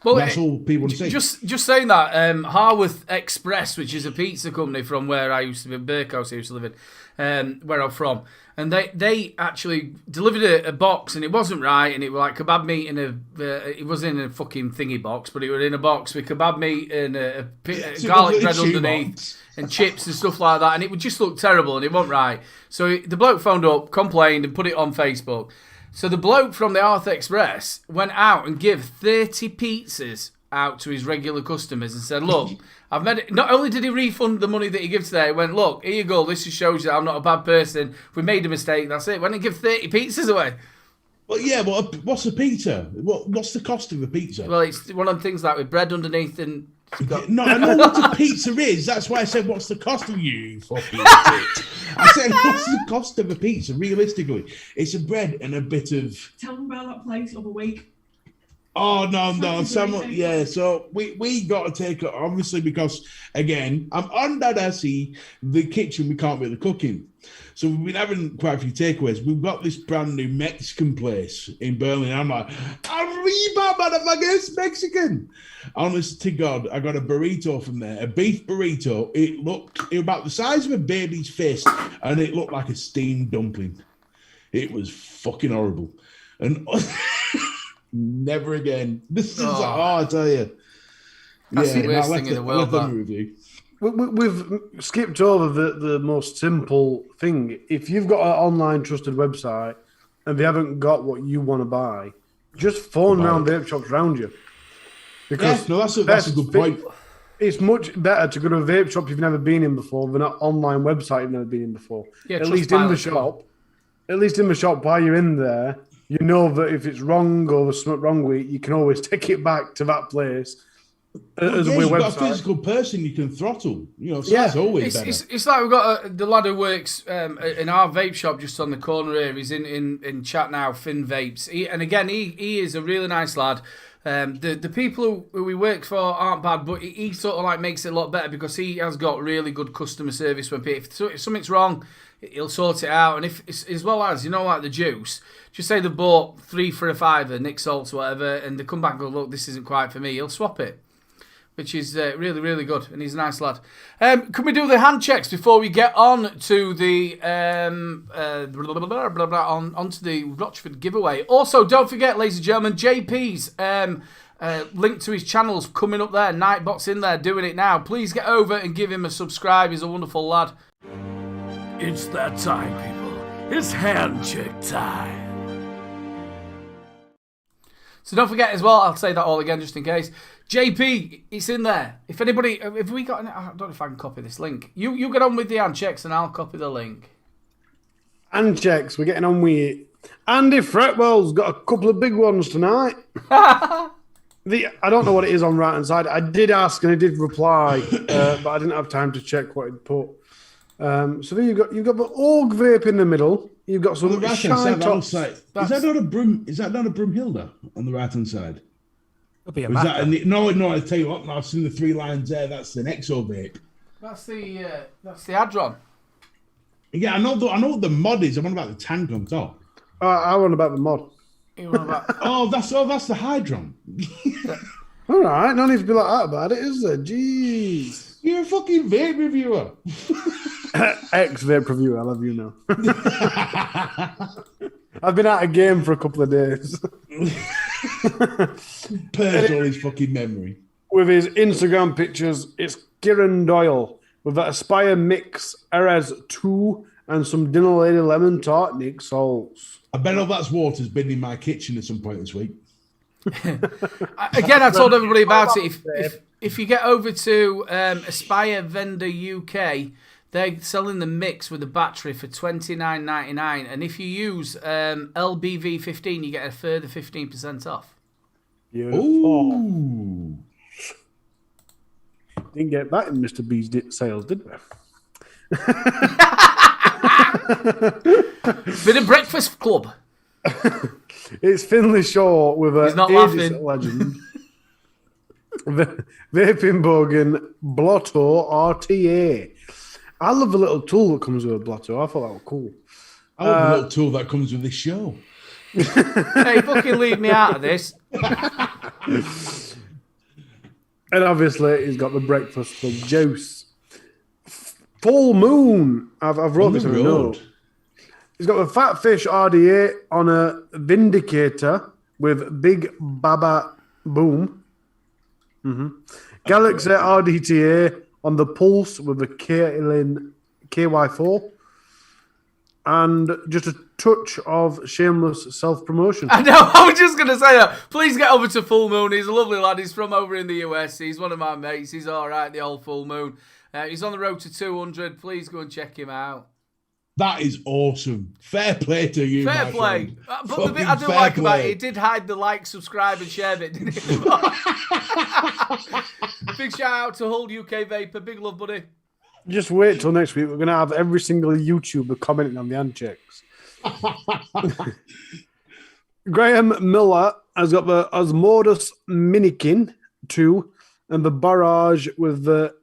Well, that's all people want to say.
Just saying that, Harworth Express, which is a pizza company from where I used to be, Birkhouse I used to live in, where I'm from, and they actually delivered a box, and it wasn't right, and it was like kebab meat in it wasn't in a fucking thingy box, but it was in a box with kebab meat and a garlic bread underneath, and chips and stuff like that, and it would just look terrible, and it wasn't right. So the bloke phoned up, complained, and put it on Facebook. So the bloke from the Harworth Express went out and gave 30 pizzas out to his regular customers and said, look, I've made it. Not only did he refund the money that he gave today, he went, look, here you go, this just shows you that I'm not a bad person. We made a mistake, that's it. Went and give 30 pizzas away.
Well, yeah, well, what's a pizza? What's the cost of a pizza?
Well, it's one of them things like with bread underneath and...
No, I know what a pizza is. That's why I said, what's the cost of you fucking shit? I said, what's the cost of a pizza? Realistically, it's a bread and a bit of...
Tell them about that place of a week.
Oh, no. So we got to take it, obviously, because, again, I'm under the kitchen, we can't really cook in. So we've been having quite a few takeaways. We've got this brand new Mexican place in Berlin. I'm like, Arriba, motherfucker, it's Mexican. Honest to God, I got a burrito from there, a beef burrito. It was about the size of a baby's fist, and it looked like a steamed dumpling. It was fucking horrible. And never again. This is, I tell you.
That's the worst thing in the world, that.
Review.
We've skipped over the most simple thing. If you've got an online trusted website and they haven't got what you want to buy, just phone around vape shops around you. Because
that's a good point.
It's much better to go to a vape shop you've never been in before than an online website you've never been in before.
Yeah,
at least in the shop. At least in the shop, while you're in there, you know that if it's wrong or there's something wrong with it, you can always take it back to that place. As a
you've
website.
got a physical person you can throttle. That's always better.
It's like we've got the lad who works in our vape shop just on the corner here. He's in chat now, Finn Vapes. He is a really nice lad. The people who we work for aren't bad, but he sort of like makes it a lot better because he has got really good customer service. If something's wrong, he'll sort it out. And if it's, as well as, like the juice, just say they bought 3 for a £5, Nick Salts, whatever, and they come back and go, look, this isn't quite for me. He'll swap it, which is really, really good, and he's a nice lad. Can we do the hand checks before we get on to the onto the Rochford giveaway? Also, don't forget, ladies and gentlemen, JP's link to his channel's coming up there. Nightbot's in there doing it now. Please get over and give him a subscribe. He's a wonderful lad.
It's that time, people. It's hand check time.
So don't forget as well, I'll say that all again just in case. JP, it's in there. If anybody, if we got, I don't know if I can copy this link. You get on with the hand checks and I'll copy the link.
Hand checks, we're getting on with it. Andy Fretwell's got a couple of big ones tonight. I don't know what it is on right hand side. I did ask and he did reply, but I didn't have time to check what he'd put. So there you've got the Org vape in the middle. You've got some shy tops.
Is that not a Broomhilda on the right hand side?
Could be a
No. I tell you what, I've seen the 3 lines there. That's an Exo vape.
That's the Adron.
Yeah, I know what the mod is. I'm on about the tank on top.
I want about the mod.
That's the Hydron.
All right, no need to be like that about it, is there? Jeez.
You're a fucking vape reviewer.
Ex-vape reviewer, I love you now. I've been out of game for a couple of days.
Purged all his fucking memory.
With his Instagram pictures, it's Kieran Doyle with that Aspire Mix Erez 2 and some Dinner Lady Lemon Tart Nick Salts.
I bet all that's water's been in my kitchen at some point this week.
Again, I told everybody about it. If you get over to Aspire Vendor UK, they're selling the mix with a battery for $29.99, and if you use LBV15, you get a further 15% off.
Beautiful.
Ooh.
Didn't get that in Mr. B's sales, did we?
Bit of Breakfast Club.
It's Finlay Shaw with a
He's not
Aegis
laughing.
legend. Vaping Bogan Blotto RTA. I love the little tool that comes with a Blotto. I thought that was cool.
I love the little tool that comes with this show.
Hey, fucking leave me out of this.
And obviously, he's got the Breakfast Club juice. Full Moon. I've wrote this in a note. He's got the Fat Fish RDA on a Vindicator with Big Baba Boom. Galaxy RDTA on the Pulse with the Kaylin KY4. And just a touch of shameless self-promotion.
I know, I was just going to say that. Please get over to Full Moon. He's a lovely lad. He's from over in the US. He's one of my mates. He's all right, the old Full Moon. He's on the road to 200. Please go and check him out.
That is awesome. Fair play to you,
Fair
my
play.
friend.
But the bit I do
Fucking
like
fair
about it,
play.
he did hide the like, subscribe, and share bit, didn't he? Big shout out to Hull UK Vapor. Big love, buddy.
Just wait till next week. We're going to have every single YouTuber commenting on the hand checks. Graham Miller has got the Osmodus Minikin 2 and the Barrage with the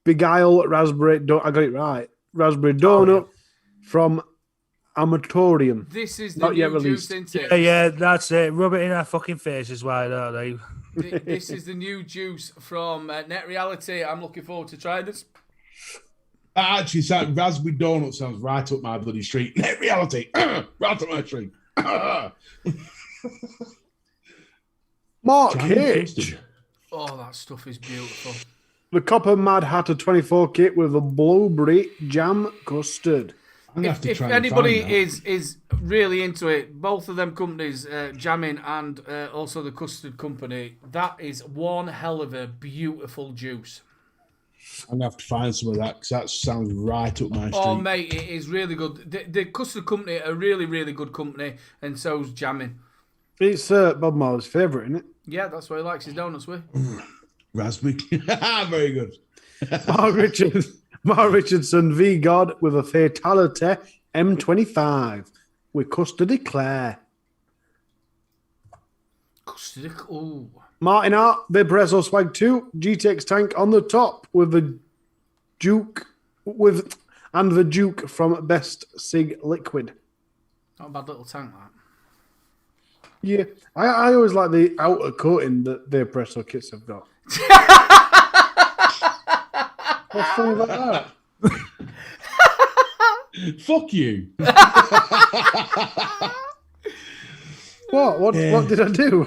Beguile Raspberry. I got it right. Raspberry Donut from Amatorium.
This is the
Not yet
new
released.
juice, isn't it?
Yeah, that's it. Rub it in our fucking faces, why don't they?
This is the new juice from Net Reality. I'm looking forward to trying this.
That actually sounds, Raspberry Donut sounds right up my bloody street. Net reality. Right up my street.
Mark
Chinese
H.
custard.
Oh, that stuff is beautiful.
the Copper Mad Hatter 24 kit with a blueberry jam custard.
I'm gonna have to
If
try and
anybody
find that.
is really into it, both of them companies, Jamming and also the Custard Company, that is one hell of a beautiful juice.
I'm gonna have to find some of that because that sounds right up my street.
Oh, mate, it is really good. The Custard Company are a really, really good company, and so's Jamming.
It's Bob Marley's favourite, isn't it?
Yeah, that's what he likes his donuts with.
Raspberry. Very good.
Mark Richardson V God with a Fatality M25 with Custard Eclair.
Custard, oh.
Martin Hart, Vaporesso Swag 2, GTX tank on the top with the Duke the Duke from Best Sig Liquid.
Not a bad little tank, that.
Yeah, I always like the outer coating that the Vaporesso kits have got. What's funny about that?
Fuck you.
What did I do?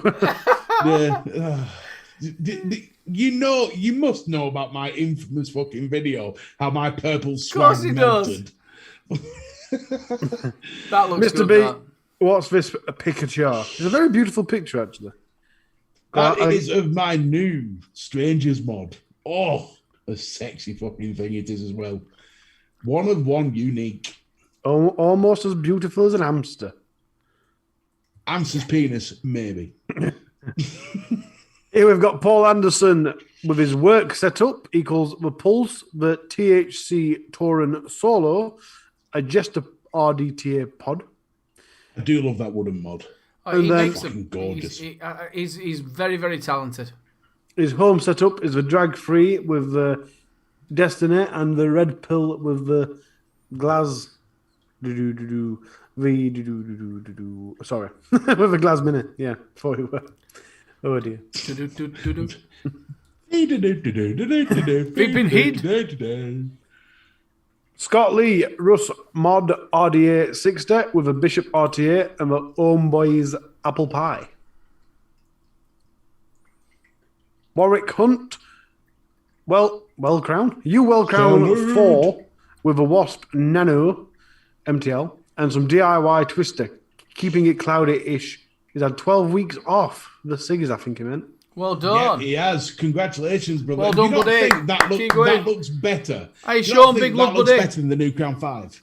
You must know about my infamous fucking video, how my purple
Of course
swag
he
melted.
does. That looks
Mr.
good,
B,
that.
what's this picture? It's a very beautiful picture, actually.
It is of my new Strangers mod. Oh, a sexy fucking thing it is as well. One of one, unique.
Almost as beautiful as an hamster.
Hamster's penis, maybe.
Here we've got Paul Anderson with his work setup equals the Pulse, the THC Tauren Solo, a Jester RDTA pod.
I do love that wooden mod.
Oh, he
then-
makes them
Fucking gorgeous.
He's very, very talented.
His home setup is the Drag Free with the Destiny and the Red Pill with the Glaz. Sorry, with the Glaz Mini. Yeah, before you were. Oh dear. Scott Lee, Russ Mod RDA 60 with a Bishop RTA and the Homeboys Apple Pie. Warwick Hunt, Well Crown. Well Crown 4 with a Wasp Nano MTL and some DIY Twister, keeping it cloudy-ish. He's had 12 weeks off the ciggies, I think he meant.
Well
Yeah,
done.
he has. Congratulations, brother.
Well
Do you
done,
not
buddy.
think
Keep going.
that looks better?
Hey,
Do you
Sean,
not think
big
that
love,
looks
buddy.
better than the new Crown 5.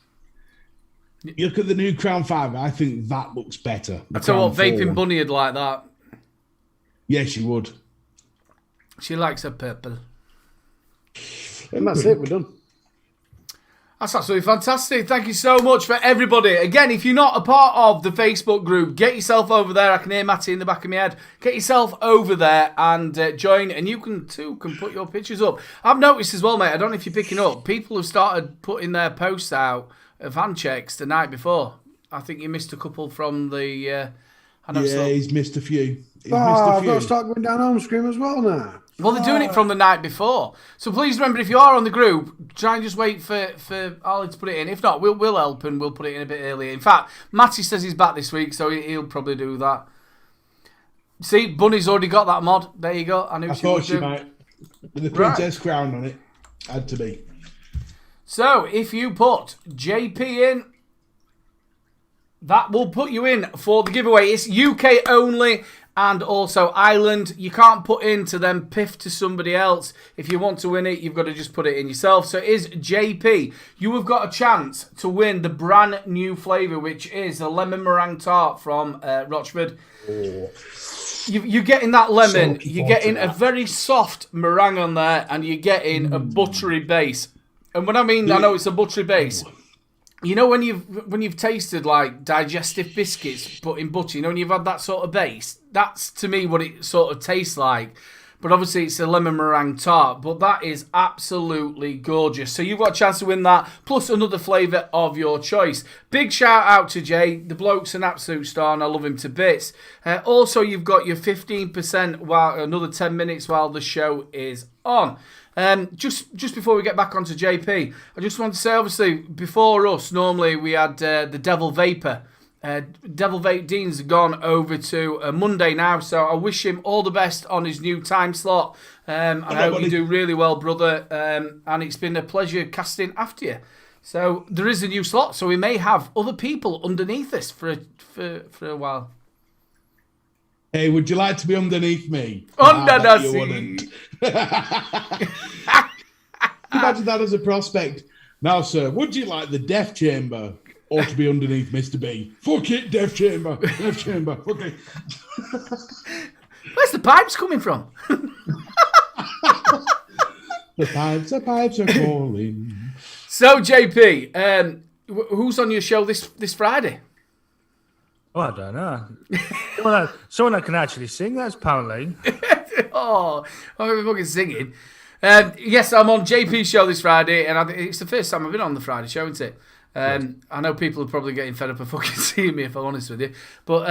You look at the new Crown 5, I think that looks better.
I tell you what,
Crown 4
Vaping
one.
Bunny would like that.
Yes, she would.
She likes her purple.
And that's it, we're done.
That's absolutely fantastic. Thank you so much for everybody. Again, if you're not a part of the Facebook group, get yourself over there. I can hear Matty in the back of my head. Get yourself over there and join, and you can put your pictures up. I've noticed as well, mate, I don't know if you're picking up, people have started putting their posts out of hand checks the night before. I think you missed a couple from the...
He's missed a few.
I've got to start going down home screen as well now.
Well, they're doing it from the night before. So please remember, if you are on the group, try and just wait for Harley to put it in. If not, we'll help and we'll put it in a bit earlier. In fact, Matty says he's back this week, so he'll probably do that. See, Bunny's already got that mod. There you go. I knew
I
she would
thought she
do.
might. With the princess crown on it. Had to be.
So if you put JP in, that will put you in for the giveaway. It's UK only. And also Ireland, you can't put in to then piff to somebody else. If you want to win it, you've got to just put it in yourself. So it is JP. You have got a chance to win the brand new flavour, which is a lemon meringue tart from Rochford.
Oh.
You're getting that lemon,
looking
you're
forward to
getting a
that.
very soft meringue on there, and you're getting a buttery base. And when I mean, I know it's a buttery base. You know when you've tasted like digestive biscuits but in butter, you know when you've had that sort of base? That's to me what it sort of tastes like. But obviously it's a lemon meringue tart, but that is absolutely gorgeous. So you've got a chance to win that, plus another flavour of your choice. Big shout out to Jay. The bloke's an absolute star and I love him to bits. Also, you've got your 15% while another 10 minutes while the show is on. Just before we get back onto JP, I just want to say, obviously, before us, normally we had the Devil Vapor Devil Vape Dean's gone over to Monday now, so I wish him all the best on his new time slot. I hope you do really well, brother, and it's been a pleasure casting after you. So there is a new slot, so we may have other people underneath this for a while.
Hey, would you like to be underneath me?
Under the
you
sea.
wouldn't. Imagine that as a prospect. Now, sir, would you like the death chamber or to be underneath Mr. B? Fuck it, death chamber. Death chamber. Fuck it.
Where's the pipes coming from?
The pipes are calling.
So, JP, who's on your show this Friday?
Oh, I don't know. Someone that can actually sing, that's apparently.
Oh, I'm fucking singing. Yes, I'm on JP's show this Friday, and it's the first time I've been on the Friday show, isn't it? I know people are probably getting fed up of fucking seeing me, if I'm honest with you. But,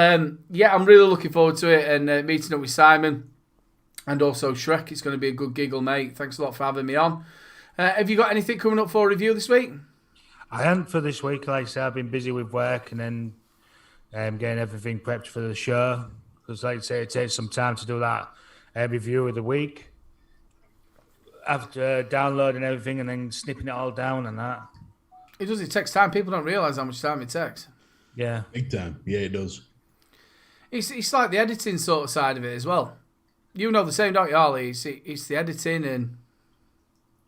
yeah, I'm really looking forward to it, and meeting up with Simon and also Shrek. It's going to be a good giggle, mate. Thanks a lot for having me on. Have you got anything coming up for a review this week?
I haven't for this week. Like I said, I've been busy with work and then getting everything prepped for the show. Because, like I say, it takes some time to do that review of the week. After downloading everything and then snipping it all down and that.
It does. It takes time. People don't realise how much time it takes.
Yeah.
Big time. Yeah, it does.
It's like the editing sort of side of it as well. You know the same, don't you, Harley? It's the editing and...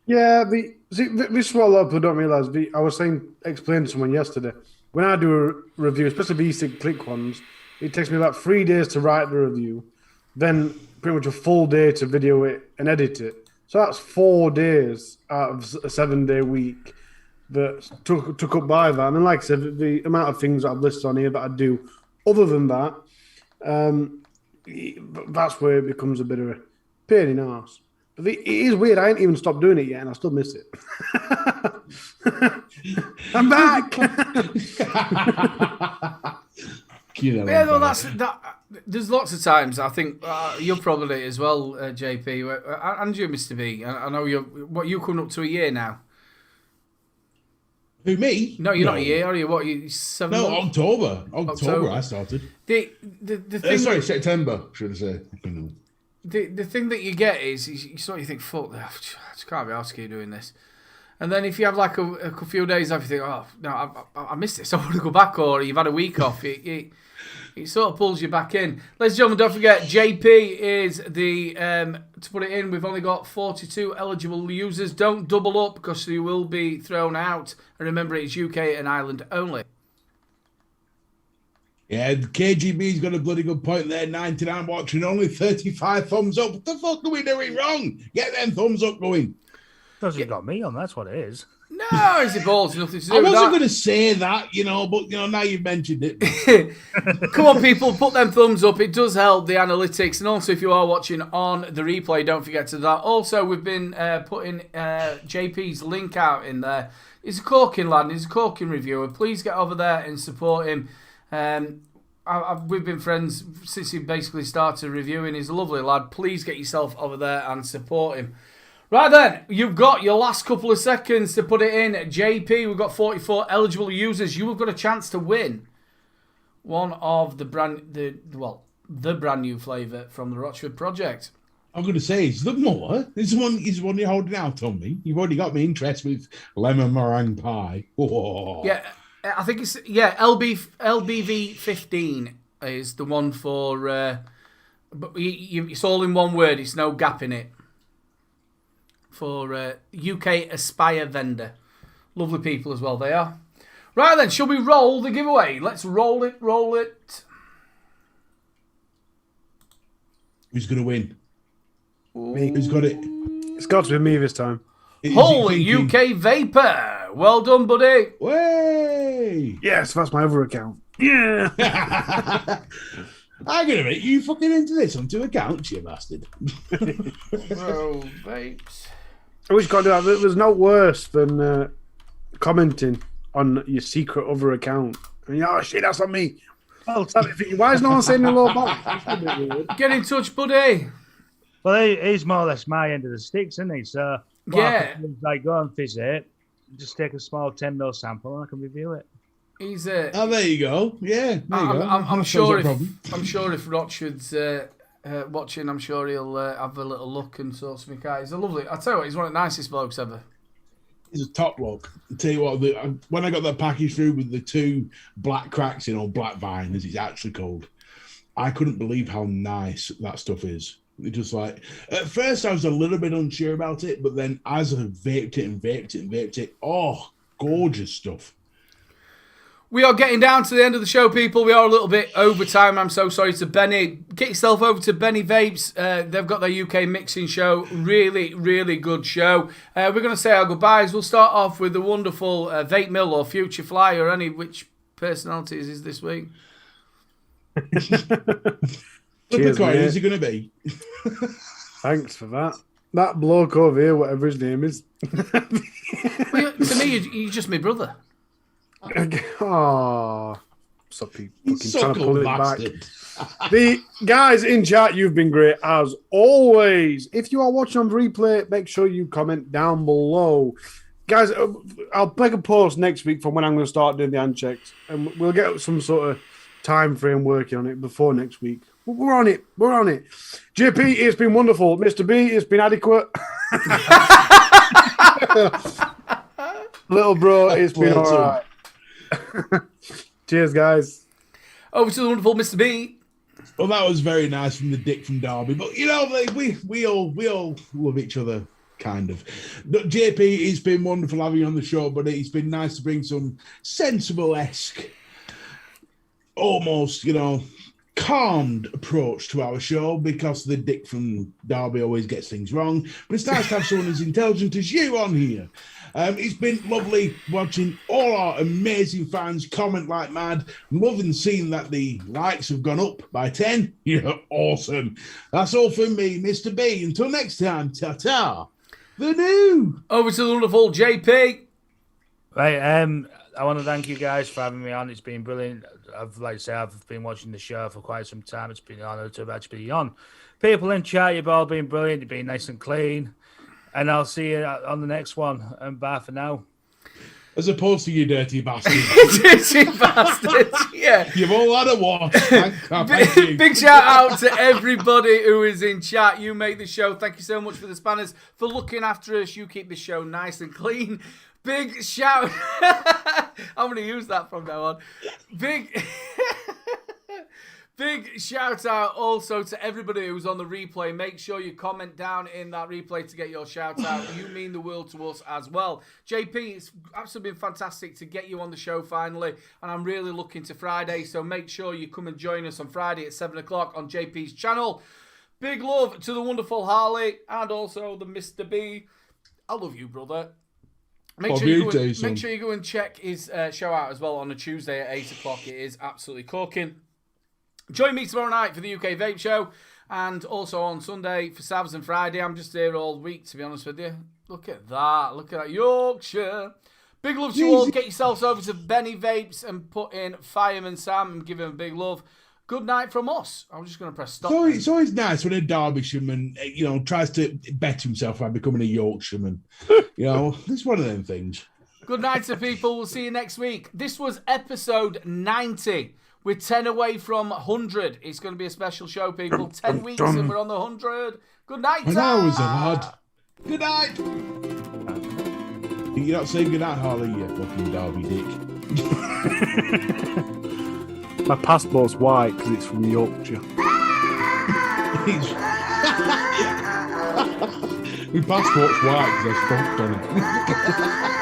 Yeah, this is what a lot of people don't realise. I was explaining to someone yesterday. When I do a review, especially the e-stick click ones, it takes me about 3 days to write the review, then pretty much a full day to video it and edit it. So that's 4 days out of a 7-day week that took up by that. And then, like I said, the amount of things that I've listed on here that I do other than that, that's where it becomes a bit of a pain in the arse. But it is weird. I ain't even stopped doing it yet, and I still miss it. I'm back.
Yeah, no, that. There's lots of times I think you're probably as well, JP, and you, Mr. B. I know you're coming up to a year now.
Who, me?
No, you're not a year, are you? What, you 7
No,
months?
October I started.
The thing
Sorry, September, should I say.
The thing that you get is you sort of think, fuck, I just can't be asked to keep doing this. And then if you have like a few days off, you think, oh, no, I missed this, I want to go back, or you've had a week off, it sort of pulls you back in. Ladies and gentlemen, don't forget, JP is the, to put it in, we've only got 42 eligible users. Don't double up because you will be thrown out. And remember, it's UK and Ireland only.
Yeah, KGB's got a bloody good point there. 99 watching, only 35 thumbs up. What the fuck are we doing wrong? Get them thumbs up going.
Because you've got me on, that's what it is.
No, it's the balls, nothing to do
I
with
wasn't
that.
going to say that, but now you've mentioned it.
Come on, people, put them thumbs up. It does help the analytics. And also, if you are watching on the replay, don't forget to do that. Also, we've been putting JP's link out in there. He's a corking lad, and he's a corking reviewer. Please get over there and support him. We've been friends since he basically started reviewing. He's a lovely lad. Please get yourself over there and support him. Right then, you've got your last couple of seconds to put it in. JP, we've got 44 eligible users. You have got a chance to win one of the brand new flavour from the Rochford project.
I'm going to say, is there more? Is the one you're holding out on me? You've already got me interested with lemon meringue pie. Oh.
Yeah, I think it's LBV 15 is the one for. But it's all in one word. It's no gap in it. For UK Aspire vendor, lovely people as well they are. Right then, shall we roll the giveaway? Let's roll it.
Who's going to win?
Me.
Who's got it?
It's got to be me this time.
Holy UK Vapor. Well done, buddy.
Way!
Yes, that's my other account. Yeah.
I'm going to make you fucking into this on 2 accounts, you bastard.
Oh, vapes.
I wish God that there's no worse than commenting on your secret other account. And oh shit, that's not me. Well, why is no one saying hello back?
Get in touch, buddy.
Well, he's more or less my end of the sticks, isn't he? So,
yeah.
Like, go and visit, just take a small 10ml sample and I can review it.
He's
Oh, there you go. Yeah, there you go.
I'm
That
sure
solves that
if I'm sure if Rochford's watching, I'm sure he'll have a little look and sort something out. He's a lovely. I tell you what, he's one of the nicest blokes ever.
He's a top bloke. I tell you what, when I got that package through with the 2 black cracks in, or black vine, as it's actually called, I couldn't believe how nice that stuff is. It just like, at first I was a little bit unsure about it, but then as I vaped it, oh, gorgeous stuff.
We are getting down to the end of the show, people. We are a little bit over time. I'm so sorry to Benny. Get yourself over to Benny Vapes. They've got their UK mixing show. Really, really good show. We're going to say our goodbyes. We'll start off with the wonderful Vape Mill or Future Fly or any which personalities is this week.
Cheers,
What
mate.
is he going to be?
Thanks for that. That bloke over here, whatever his name is.
Well, to me, you're just my brother.
Oh, so people
So
trying to pull it
bastard.
back. The guys in chat, you've been great as always. If you are watching on replay, make sure you comment down below. Guys, I'll make a post next week from when I'm going to start doing the hand checks, and we'll get some sort of time frame working on it before next week. We're on it. We're on it. JP, it's been wonderful. Mr. B, it's been adequate. Little bro, it's been all right. Cheers, guys.
Over to the wonderful Mr. B.
Well, that was very nice from the Dick from Derby, but you know, like, we all love each other, kind of. But JP, it's been wonderful having you on the show, but it's been nice to bring some sensible-esque, almost, calmed approach to our show, because the Dick from Derby always gets things wrong. But it's nice to have someone as intelligent as you on here. It's been lovely watching all our amazing fans comment like mad. Loving seeing that the likes have gone up by 10. You're awesome. That's all from me, Mr. B. Until next time, ta-ta. The new.
Over to the wonderful JP.
Right, I want to thank you guys for having me on. It's been brilliant. I've been watching the show for quite some time. It's been an honour to have actually be on. People in chat, you've all been brilliant. You've been nice and clean. And I'll see you on the next one. And bye for now.
As opposed to you dirty bastard.
Dirty bastards, yeah.
You've all had a wash. Thank you.
Big shout out to everybody who is in chat. You make the show. Thank you so much for the spanners, for looking after us. You keep the show nice and clean. Big shout. I'm going to use that from now on. Big shout out also to everybody who's on the replay. Make sure you comment down in that replay to get your shout out. You mean the world to us as well. JP, it's absolutely been fantastic to get you on the show finally, and I'm really looking to Friday, so make sure you come and join us on Friday at 7 o'clock on JP's channel. Big love to the wonderful Harley and also the Mr. B. I love you, brother. Make sure you go and check his show out as well on a Tuesday at 8 o'clock. It is absolutely corking. Join me tomorrow night for the UK Vape Show, and also on Sunday for Sabs and Friday. I'm just here all week, to be honest with you. Look at that. Look at that. Yorkshire. Big love to you all. Get yourselves over to Benny Vapes and put in Fireman Sam and give him a big love. Good night from us. I'm just going to press stop.
So it's always nice when a Derbyshireman, tries to bet himself by becoming a Yorkshireman. It's one of them things.
Good night to people. We'll see you next week. This was episode 90. We're 10 away from 100. It's going to be a special show, people. 10 weeks and we're on the 100. Good night,
When I was a lad. Good night. You're not saying good night, Harley, you fucking Derby dick.
My passport's white because it's from Yorkshire.
My passport's white because I stomped on it.